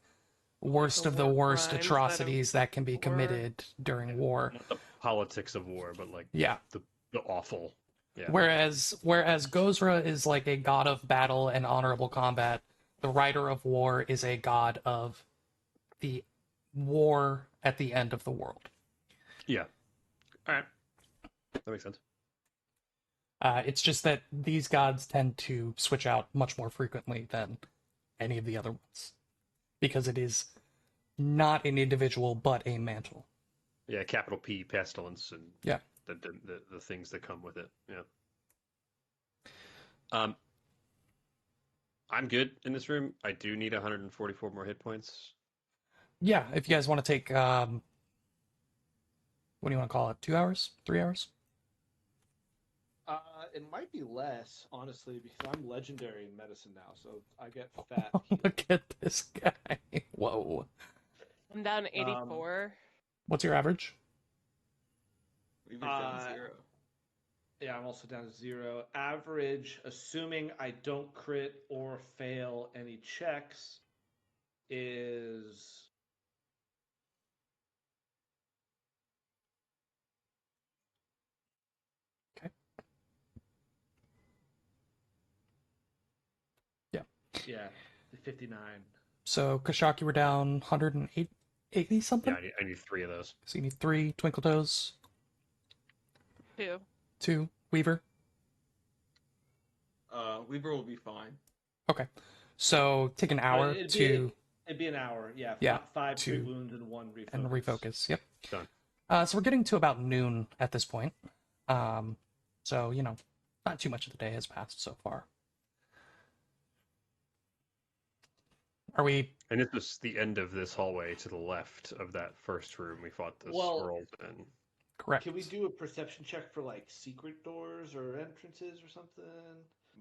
worst The of the war worst crimes atrocities that can be war. committed during war. Not the politics of war, but like Yeah. the awful. Yeah. Whereas Gozra is like a god of battle and honorable combat, the Rider of War is a god of the war at the end of the world. Yeah. All right. That makes sense. It's just that these gods tend to switch out much more frequently than any of the other ones, because it is not an individual but a mantle. Yeah, capital P pestilence and Yeah. the things that come with it. Yeah. I'm good in this room. I do need 144 more hit points. Yeah, if you guys want to take What do you want to call it? 2 hours? 3 hours? It might be less, honestly, because I'm legendary in medicine now, so I get fat. Look at this guy. Whoa. I'm down 84. What's your average? We've been down Uh, 0. Yeah, I'm also down to 0. Average, assuming I don't crit or fail any checks, is Okay. Yeah. yeah, 59. So, Kashak, you were down 180 something? Yeah, I need 3 of those. So you need 3 Twinkle Toes, 2. 2 Weaver. Weaver will be fine. Okay. So take an hour It'd to be an hour, yeah. Yeah, 5 to- crit wounds and 1 refocus. and refocus. Yep. Done. So we're getting to about noon at this point. So not too much of the day has passed so far. Are we? And this was the end of this hallway to the left of that first room we fought the Well- squirrels in. Correct. Can we do a perception check for like secret doors or entrances or something?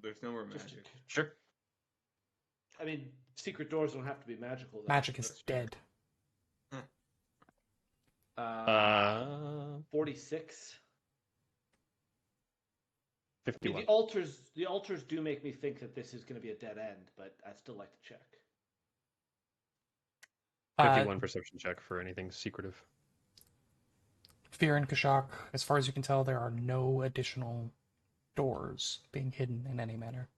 There's no more Just magic. Sure. I mean, secret doors don't have to be magical. Though. Magic is Let's- dead. 46. I mean, 51. the altars do make me think that this is going to be a dead end, but I'd still like to check. 51 perception check for anything secretive. Fear and Kashak, as far as you can tell, there are no additional doors being hidden in any manner.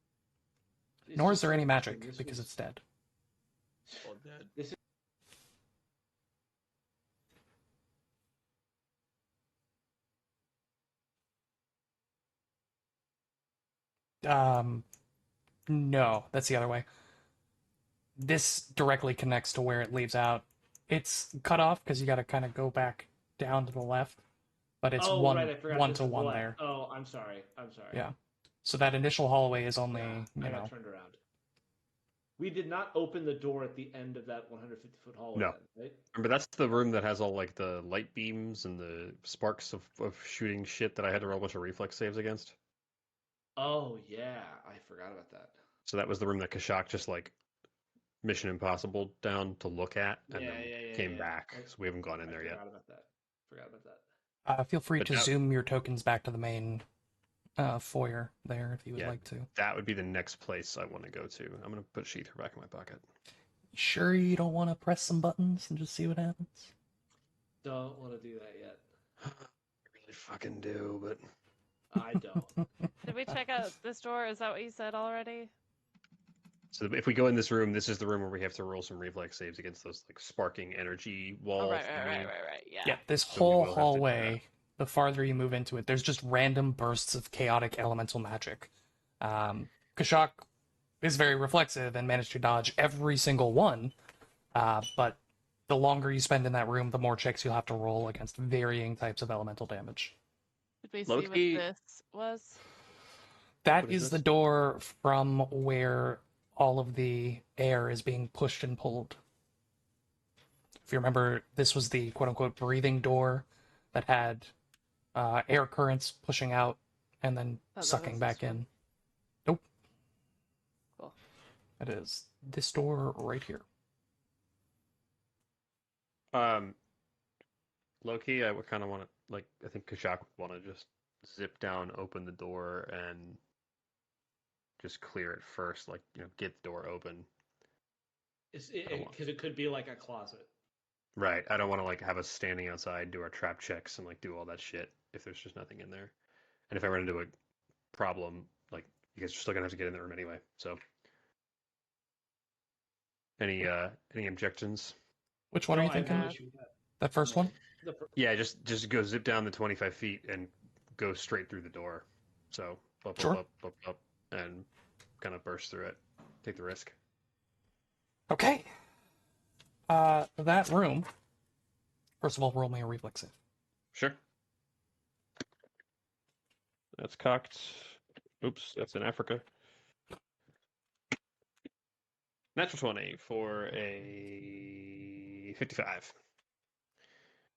It's Nor is just there any interesting. magic This because was- it's dead. All dead. This is No, that's the other way. This directly connects to where it leaves out. It's cut off because you got to kind of go back down to the left, but it's right, I forgot one this to is one left. there. Oh, I'm sorry. Yeah. So that initial hallway is only, Yeah, I got turned around. We did not open the door at the end of that 150-foot hallway. No. Then, right? Remember, that's the room that has all like the light beams and the sparks of shooting shit that I had to roll a bunch of reflex saves against. Oh yeah, I forgot about that. So that was the room that Kashak just like Mission Impossible down to look at and Yeah, then yeah, came yeah. back. So we haven't gone in I there yet. forgot about that. Forgot about that. feel free But to now- zoom your tokens back to the main foyer there if you would Yeah. like to. That would be the next place I want to go to. I'm gonna put Sheether back in my pocket. Sure you don't want to press some buttons and just see what happens? Don't want to do that yet. I really fucking do, but I don't. Did we check out this door? Is that what you said already? so if we go in this room, this is the room where we have to roll some reflex saves against those like sparking energy Oh, walls. right. Yeah. Yeah, this So we whole will have to do hallway, the farther you move into it, there's just random bursts of chaotic elemental magic. Kashak is very reflexive and managed to dodge every single one, but the longer you spend in that room, the more checks you'll have to roll against varying types of elemental damage. Did we see Low-key- what this was? That What is is the this? door from where all of the air is being pushed and pulled. If you remember, this was the quote-unquote breathing door that had air currents pushing out and then Oh, that sucking was back this one? in. Nope. Cool. It is this door right here. Low-key, I would kind of want to like. I think Kashak would want to just zip down, open the door, and just clear it first. Like get the door open. Because it could be like a closet. Right. I don't want to like have us standing outside, do our trap checks, and like do all that shit if there's just nothing in there. And if I run into a problem, like you guys are still gonna have to get in the room anyway. So, any objections? Which one are you I have no thinking? have- issue with that. That first one? Yeah, just go zip down the 25 feet and go straight through the door. So up, Sure. up, and kind of burst through it. Take the risk. Okay. That room. First of all, roll me a reflex save. Sure. That's cocked. Oops, that's in Africa. Natural 20 for a 55.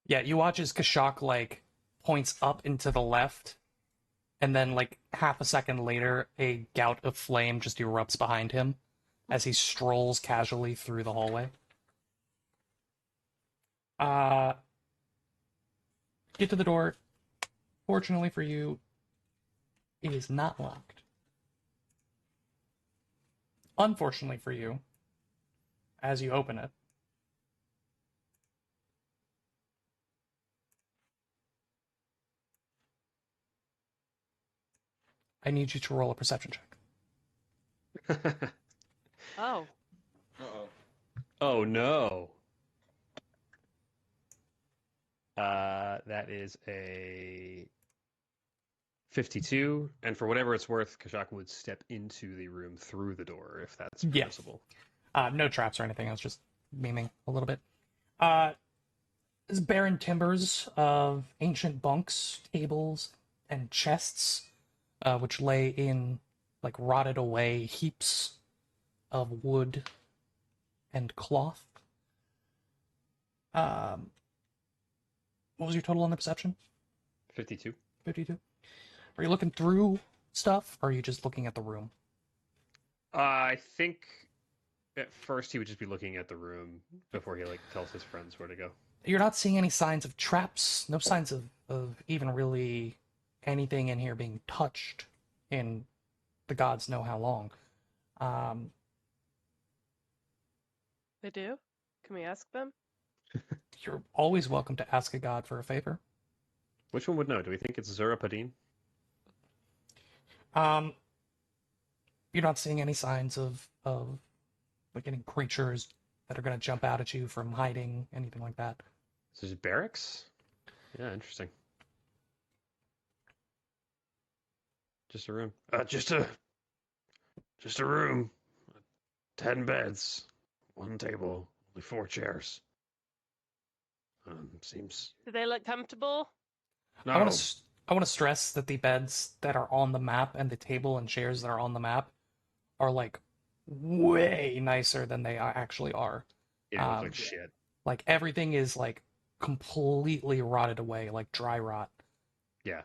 Yeah, you watch as Kashak like points up into the left, and then like half a second later, a gout of flame just erupts behind him as he strolls casually through the hallway. Get to the door. Fortunately for you, it is not locked. Unfortunately for you, as you open it, I need you to roll a perception check. Oh, Uh-oh. Oh no. That is a 52, and for whatever it's worth, Kashak would step into the room through the door if that's Yeah. permissible. No traps or anything. I was just memeing a little bit. It's barren timbers of ancient bunks, tables, and chests, which lay in like rotted away heaps of wood and cloth. What was your total on the perception? 52. 52. Are you looking through stuff, or are you just looking at the room? I think at first he would just be looking at the room before he like tells his friends where to go. You're not seeing any signs of traps, no signs of even really anything in here being touched in the gods know how long. they do? Can we ask them? You're always welcome to ask a god for a favor. Which one would know? Do we think it's Zura Padin? You're not seeing any signs of like any creatures that are going to jump out at you from hiding, anything like that. Is this barracks? Yeah, interesting. Just a room. Just a room. 10 beds, 1 table, only 4 chairs. Seems Do they look comfortable? no. I want to stress that the beds that are on the map and the table and chairs that are on the map are like way nicer than they actually are. It looks like shit. Like everything is like completely rotted away, like dry rot. Yeah.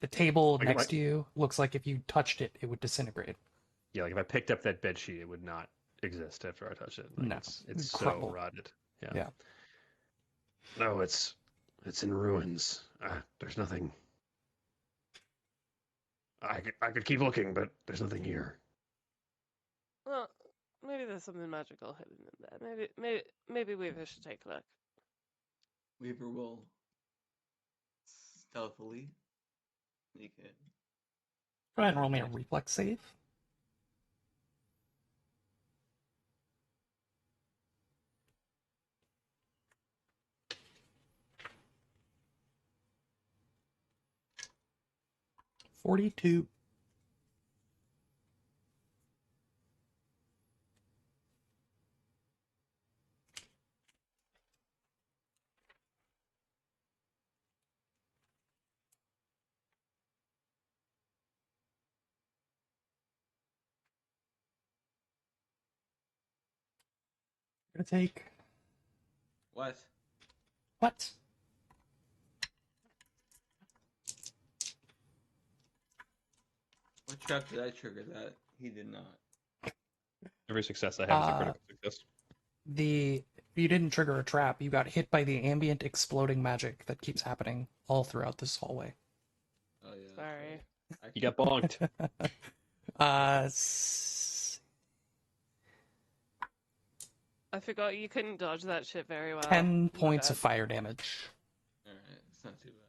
The table Like, next to you looks like if you touched it, it would disintegrate. Yeah, like if I picked up that bed sheet, it would not exist after I touched it. Like, No, it's it'd so crumble. rotted. Yeah. Yeah. No, it's in ruins. There's nothing. I could keep looking, but there's nothing here. Well, maybe there's something magical hidden in there. Maybe Weaver should take a look. Weaver will stealthily sneak in. Go ahead and roll me a reflex save. $42. Gonna take What? what? What trap did I trigger that he did not? Every success I have is a critical success. You didn't trigger a trap. You got hit by the ambient exploding magic that keeps happening all throughout this hallway. Oh yeah. that's Sorry. right. You got bonked. I forgot you couldn't dodge that shit very well. 10 My points bad. of fire damage. Alright, it's not too bad.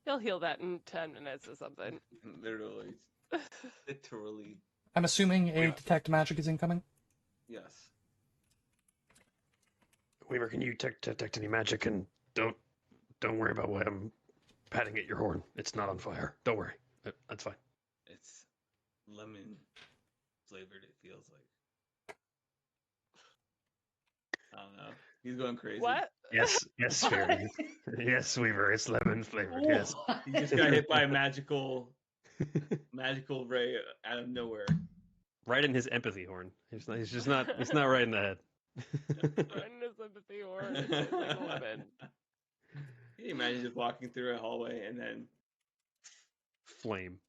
You'll heal that in 10 minutes or something. Literally. Literally. I'm assuming a Yeah. detect magic is incoming. Yes. Weaver, can you detect any magic? And don't worry about why I'm patting at your horn. It's not on fire. Don't worry. That's fine. It's lemon flavored, it feels like. I don't know. He's going crazy. What? Yes, Fairy. Yes, Weaver. It's lemon flavored. Yes. He just got hit by a magical ray out of nowhere. Right in his empathy horn. He's just not. He's not right in the head. Starting to sympathy horror. It's like 11. Can you imagine just walking through a hallway and then Flame.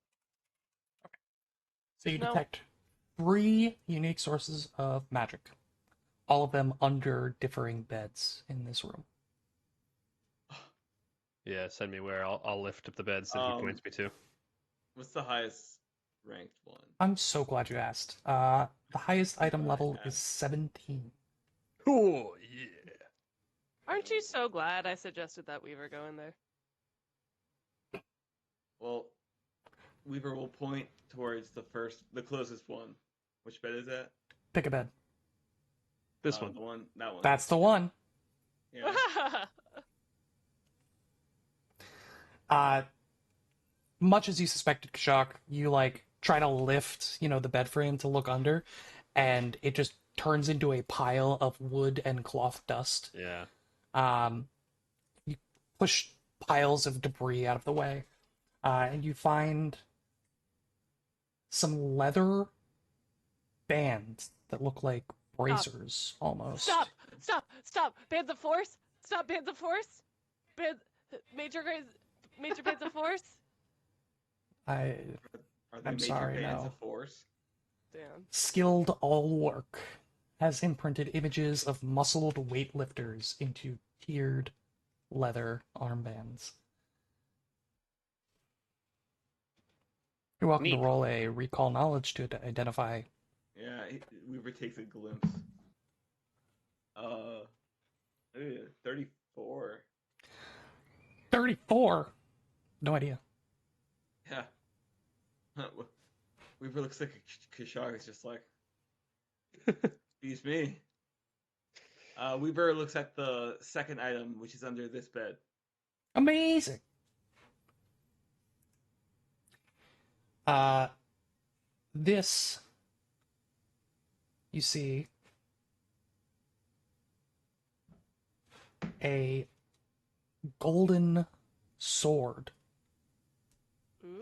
So you No. detect 3 unique sources of magic, all of them under differing beds in this room. Yeah, send me where. I'll lift up the beds that he points me to. what's the highest ranked one? I'm so glad you asked. The highest item Glad I level is asked. 17. Oh yeah. Aren't you so glad I suggested that Weaver go in there? Well, Weaver will point towards the closest one. Which bed is that? Pick a bed. This one. The one, that one. That's the one. Yeah. Much as you suspected, Kashak, you try to lift, the bed frame to look under, and it just turns into a pile of wood and cloth dust. Yeah. You push piles of debris out of the way, and you find some leather bands that look like bracers almost. Stop! Bands of Force! Stop, Bands of Force! Major Bands of Force! I Are they I'm major sorry, bands no. of force? Damn. Skilled All Work has imprinted images of muscled weightlifters into tiered leather armbands. You're welcome to Neat. roll a recall knowledge to identify. Yeah, Weaver takes a glimpse. 34. 34. No idea. Yeah. Weaver looks like a Kashag is just like, excuse me. Weaver looks at the second item, which is under this bed. Amazing. This you see a golden sword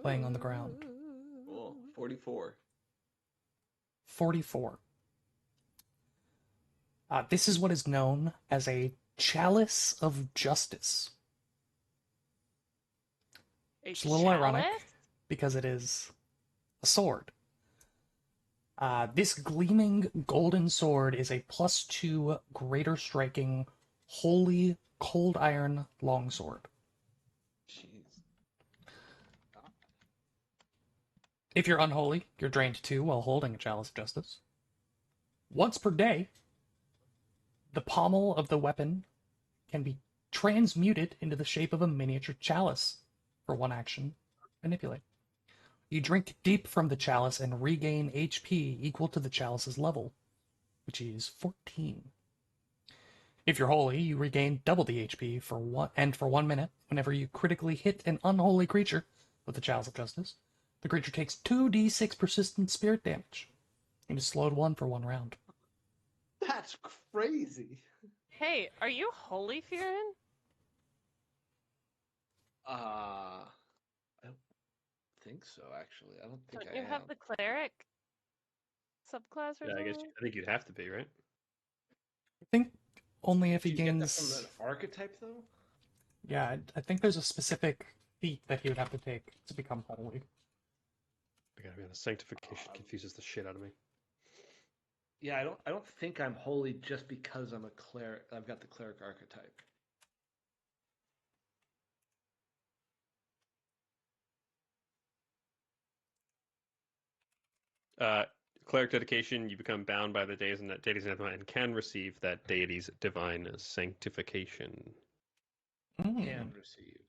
laying on the ground. Cool. 44. 44. This is what is known as a Chalice of Justice. It's a little ironic because it is a sword. This gleaming golden sword is a +2 greater striking, holy cold iron longsword. Jeez. If you're unholy, you're drained 2 while holding a Chalice of Justice. Once per day, the pommel of the weapon can be transmuted into the shape of a miniature chalice for 1 action. Manipulate. You drink deep from the chalice and regain HP equal to the chalice's level, which is 14. If you're holy, you regain double the HP for 1 minute whenever you critically hit an unholy creature with the Chalice of Justice. The creature takes 2d6 persistent spirit damage. It is slowed 1 for 1 round. That's crazy. Hey, are you holy, Fearin? I don't think so. Actually, I don't think Don't I you have am. the cleric subclass or Yeah, something? I think you'd have to be, right? I think only if he Do you get that gains... from an archetype though? Yeah, I think there's a specific feat that he would have to take to become holy. I gotta be honest, sanctification confuses the shit out of me. Yeah, I don't think I'm holy just because I'm a cleric. I've got the cleric archetype. Cleric dedication, you become bound by the deity's anathema and can receive that deity's divine sanctification. Can receive.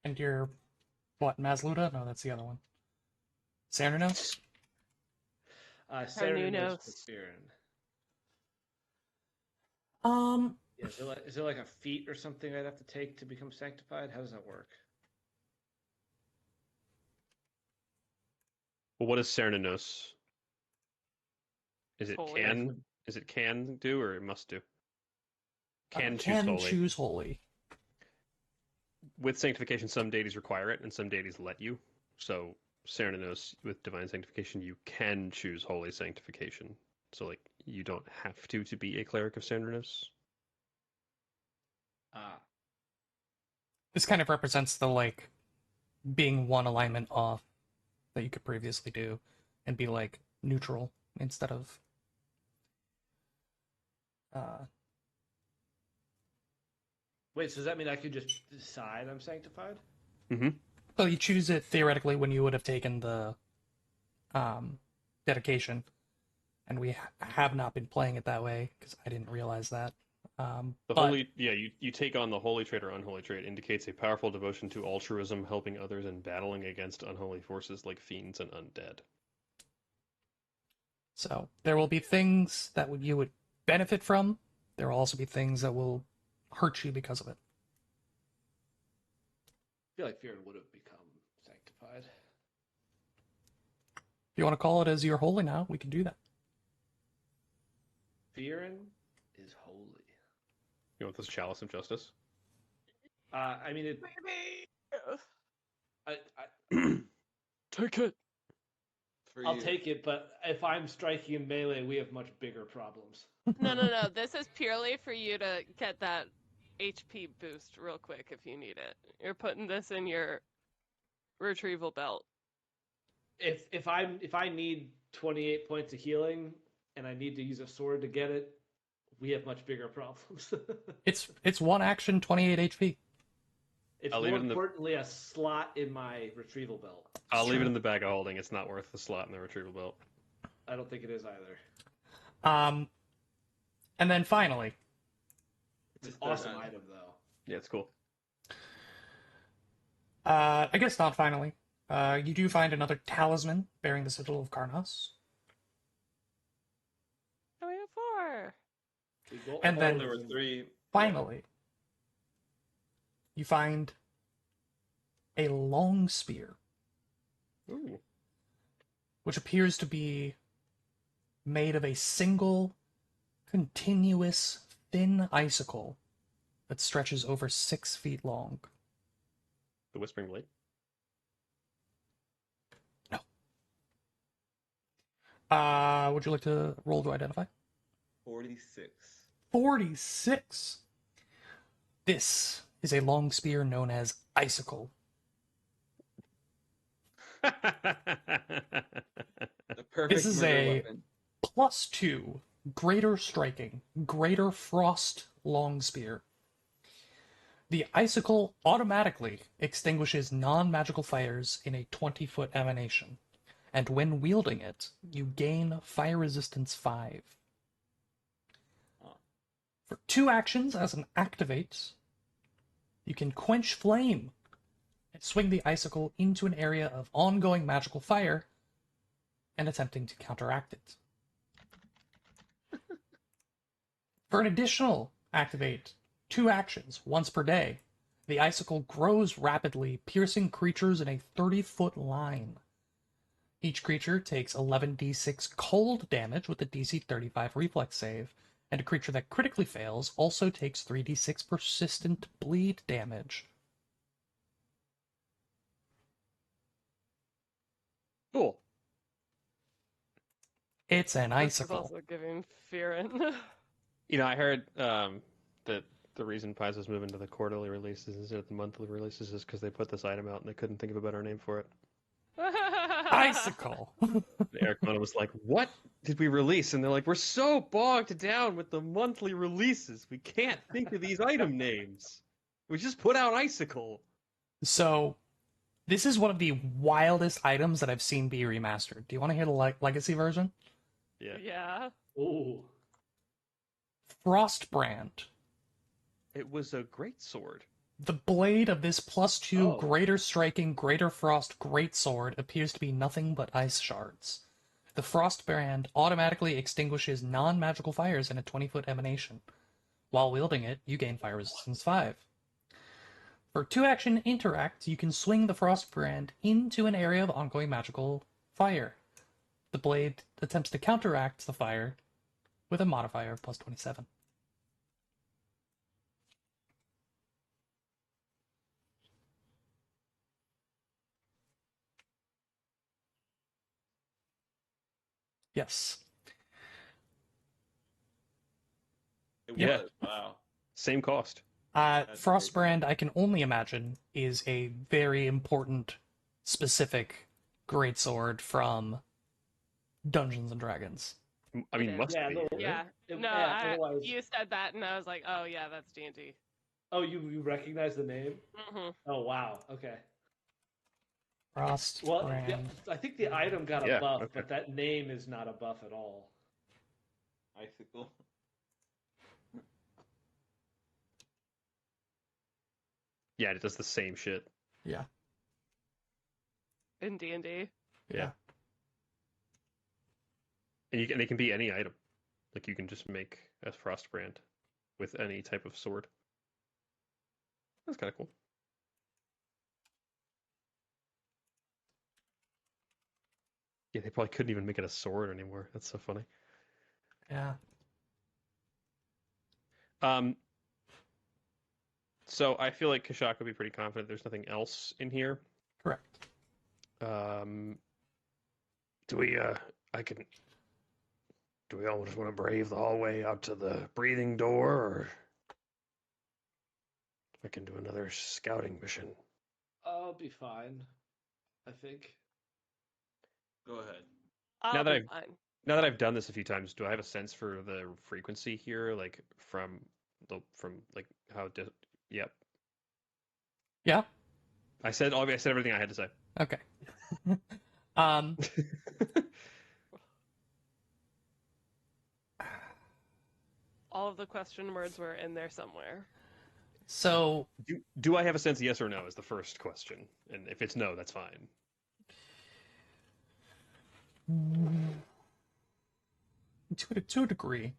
And you're... What, Mazluda? No, that's the other one. Cernunnos? Cernunnos Fearin. Yeah, is there like a feat or something I'd have to take to become sanctified? How does that work? Well, what is Cernunnos? Is it Holy. can? Is it can do or it must do? Can choose Can holy. choose holy. With sanctification, some deities require it, and some deities let you. So Cernunnos with Divine Sanctification, you can choose Holy Sanctification. So, like, you don't have to be a cleric of Cernunnos. Ah, This kind of represents the like being one alignment off that you could previously do and be like neutral instead of wait. So does that mean I could just decide I'm sanctified? Mm-hmm. well, you choose it theoretically when you would have taken the dedication, and we have not been playing it that way because I didn't realize that. The holy, you take on the holy trait or unholy trait indicates a powerful devotion to altruism, helping others, and battling against unholy forces like fiends and undead. So there will be things that you would benefit from. There will also be things that will hurt you because of it. I feel like Fearin would have become sanctified. If you want to call it as you're holy now, we can do that. Fearin is holy. You want this chalice of justice? I mean, I Take it. For I'll you. take it, but if I'm striking in melee, we have much bigger problems. No. This is purely for you to get that HP boost real quick if you need it. You're putting this in your retrieval belt. If I need 28 points of healing and I need to use a sword to get it, we have much bigger problems. It's one action, 28 HP. It's I'll more leave it in the- importantly a slot in my retrieval belt. I'll leave it true. in the bag of holding. It's not worth the slot in the retrieval belt. I don't think it is either. And then finally, It's an Just third awesome item. item, though. Yeah, it's cool. I guess not finally. You do find another talisman bearing the sigil of Karnas. Oh, we have 4. We go And Oh, then- there were 3. Finally, you find a long spear, Ooh. which appears to be made of a single, continuous, thin icicle that stretches over 6 feet long. The Whispering Blade. Would you like to roll to identify? 46. 46. This is a long spear known as Icicle. The perfect This is murder a- weapon. +2 greater striking, greater frost long spear. The icicle automatically extinguishes non-magical fires in a 20-foot emanation, and when wielding it, you gain fire resistance 5. Oh. For 2 actions as an activate, you can quench flame and swing the icicle into an area of ongoing magical fire and attempting to counteract it. For an additional activate, 2 actions, once per day, the icicle grows rapidly, piercing creatures in a 30-foot line. Each creature takes 11d6 cold damage with a DC 35 reflex save, and a creature that critically fails also takes 3d6 persistent bleed damage. Cool. It's an This is icicle. also giving Fearin. You know, I heard that the reason Paizo's moving to the quarterly releases instead of the monthly releases is because they put this item out and they couldn't think of a better name for it. Icicle! And Eric Mona was like, "What did we release?" And they're like, "We're so bogged down with the monthly releases, we can't think of these item names. We just put out Icicle." So, this is one of the wildest items that I've seen be remastered. Do you want to hear the legacy version? Yeah. Yeah. Ooh. Frostbrand. It was a great sword. The blade of this +2 Oh. greater striking, greater frost greatsword appears to be nothing but ice shards. The Frostbrand automatically extinguishes non-magical fires in a 20-foot emanation. While wielding it, you gain fire resistance 5. For 2-action interact, you can swing the Frostbrand into an area of ongoing magical fire. The blade attempts to counteract the fire with a modifier of +27. Yes. It Yeah. was. Wow. Same cost. That's Frostbrand, I can only imagine, is a very important, specific greatsword from Dungeons and Dragons. I It mean, is. must Yeah, be. no, Right? Yeah. No, otherwise. you said that, and I was like, oh yeah, that's D&D. Oh, you recognize the name? Hmm. Oh wow. Okay. Frostbrand. Well, yeah, I think the item got a Yeah, buff, okay. but that name is not a buff at all. icicle. Yeah, it does the same shit. Yeah. In D&D. Yeah. And it can be any item. Like you can just make a Frostbrand with any type of sword. That's kind of cool. Yeah, they probably couldn't even make it a sword anymore. That's so funny. Yeah. So I feel like Kashak would be pretty confident there's nothing else in here. Correct. Do we do we all just want to brave the hallway out to the breathing door, or I can do another scouting mission? I'll be fine. I think. Go ahead. I'll that be I've- fine. Now that I've done this a few times, do I have a sense for the frequency here, like from like how? Yep. Yeah. I said everything I had to say. Okay. um. All of the question words were in there somewhere. So do I have a sense? Yes or no is the first question, and if it's no, that's fine. to a degree,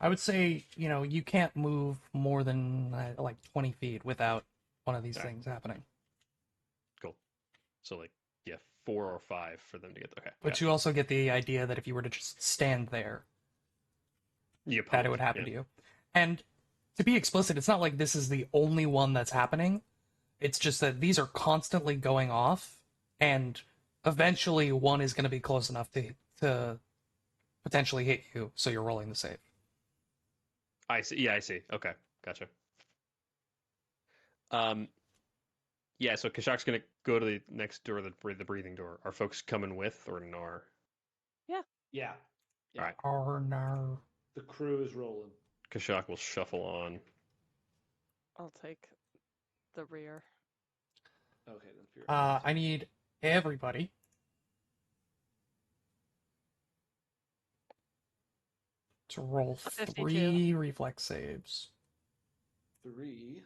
I would say you can't move more than like 20 feet without one of these Alright. things happening. Cool. So like 4 or 5 for them to get. Okay. But you also get the idea that if you were to just stand there, that it would happen to you. And to be explicit, it's not like this is the only one that's happening. It's just that these are constantly going off, and eventually one is going to be close enough to potentially hit you, so you're rolling the save. I see. Yeah, I see. Okay, gotcha. Yeah. So Kashak's gonna go to the next door, the breathing door. Are folks coming with or nar? Yeah. Alright. Oh no. The crew is rolling. Kashak will shuffle on. I'll take the rear. Okay, then. For your I need everybody to roll 52. 3 reflex saves. 3.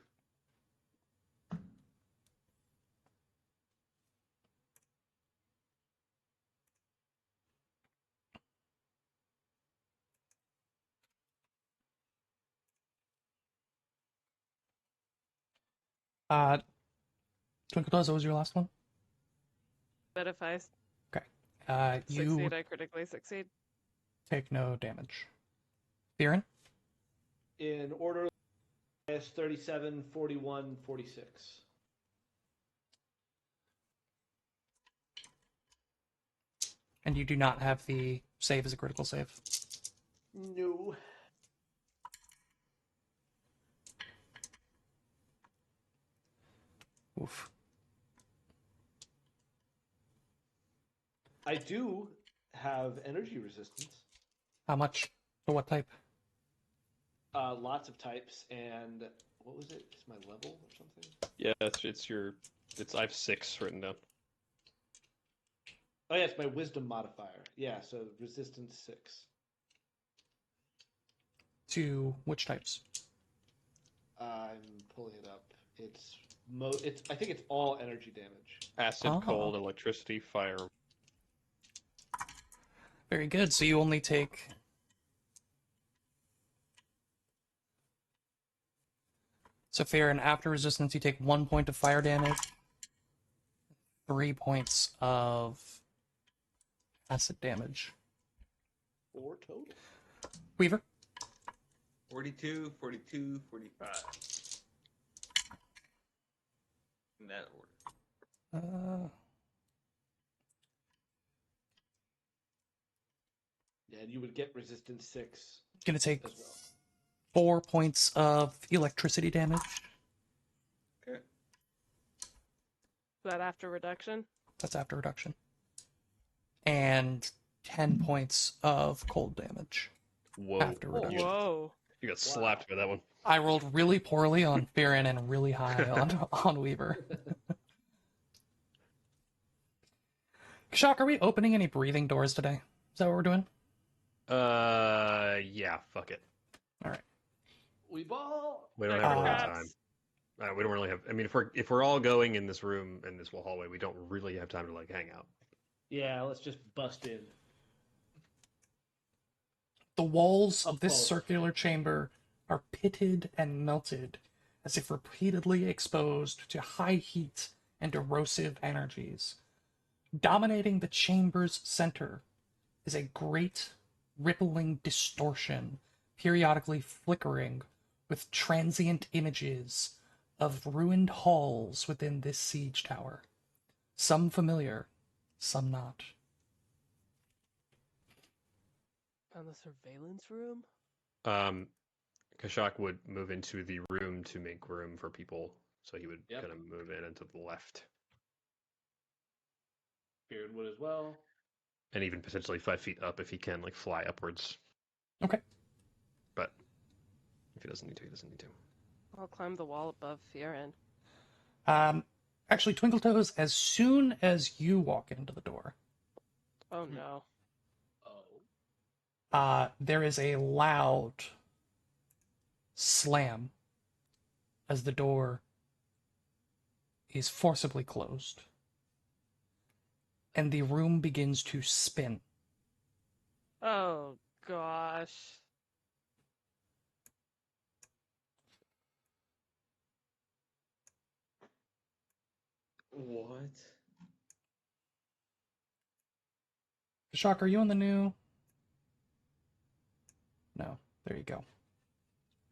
Twinkle Toes, what was your last one? But if I You succeed, I critically succeed. take no damage. Theron? In order, is 37, 41, 46. And you do not have the save as a critical save. No. Oof. I do have energy resistance. How much? For what type? Lots of types, and what was it? It's my level or something? Yeah, I have 6 written down. Oh yeah, it's my wisdom modifier. Yeah, so resistance 6. To which types? I'm pulling it up. It's I think it's all energy damage. Acid, Oh. cold, electricity, fire. Very good. So you only take... So Theron, after resistance, you take 1 point of fire damage, 3 points of acid damage. 4 total. Weaver? 42, 42, 45. In that order. you would get resistance 6 Gonna take as well. 4 points of electricity damage. Okay. Is that after reduction? That's after reduction. And 10 points of cold damage Whoa. after reduction. Whoa. You got slapped by that one. I rolled really poorly on Farron and really high on Weaver. Kashak, are we opening any breathing doors today? Is that what we're doing? Yeah, fuck it. We ball. We don't have a lot of Traps. time. We don't really have. I mean, if we're all going in this room in this hallway, we don't really have time to like hang out. Yeah, let's just bust in. The walls of this Oh. circular chamber are pitted and melted, as if repeatedly exposed to high heat and erosive energies. Dominating the chamber's center is a great rippling distortion, periodically flickering with transient images of ruined halls within this siege tower. Some familiar, some not. On the surveillance room? Kashak would move into the room to make room for people, so he would Yep. kind of move in and to the left, Beard would as well. and even potentially 5 feet up if he can, like fly upwards. Okay. But if he doesn't need to, he doesn't need to. I'll climb the wall above Fierin. Actually, Twinkletoes, as soon as you walk into the door, Oh no. Oh. there is a loud slam as the door is forcibly closed, and the room begins to spin. Oh gosh. What? Shock, are you on the new? No. There you go.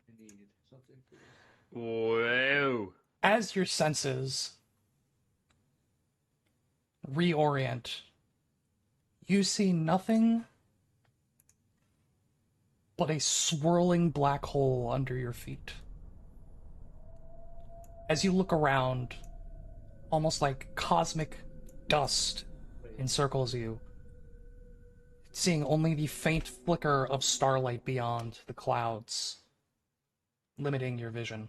I need something for this. Whoa! As your senses reorient, you see nothing but a swirling black hole under your feet. As you look around, almost like cosmic dust encircles you, seeing only the faint flicker of starlight beyond the clouds, limiting your vision.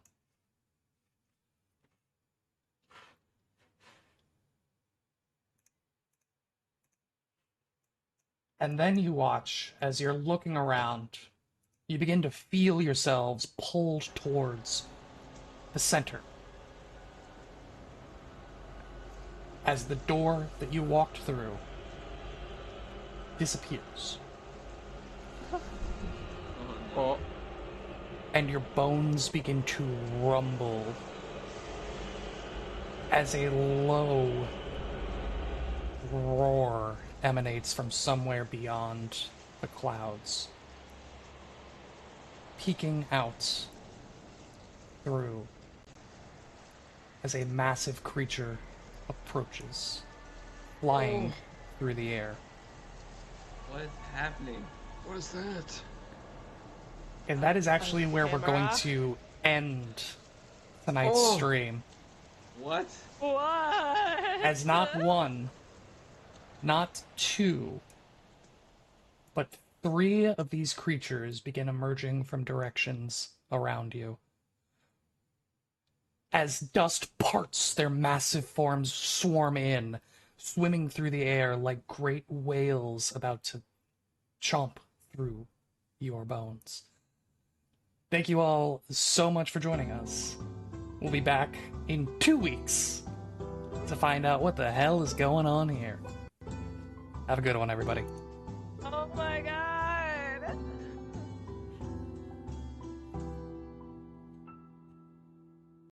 And then you watch as you're looking around, you begin to feel yourselves pulled towards the center. As the door that you walked through disappears, Oh, and your bones begin to rumble as a low roar emanates from somewhere beyond the clouds, peeking out through as a massive creature approaches, flying through the air. What is happening? what is that? And that is actually where we're going Camera? to end tonight's Oh. stream. What? What? As not one, not two, but 3 of these creatures begin emerging from directions around you. As dust parts, their massive forms swarm in, swimming through the air like great whales about to chomp through your bones. Thank you all so much for joining us. We'll be back in 2 weeks to find out what the hell is going on here. Have a good one, everybody.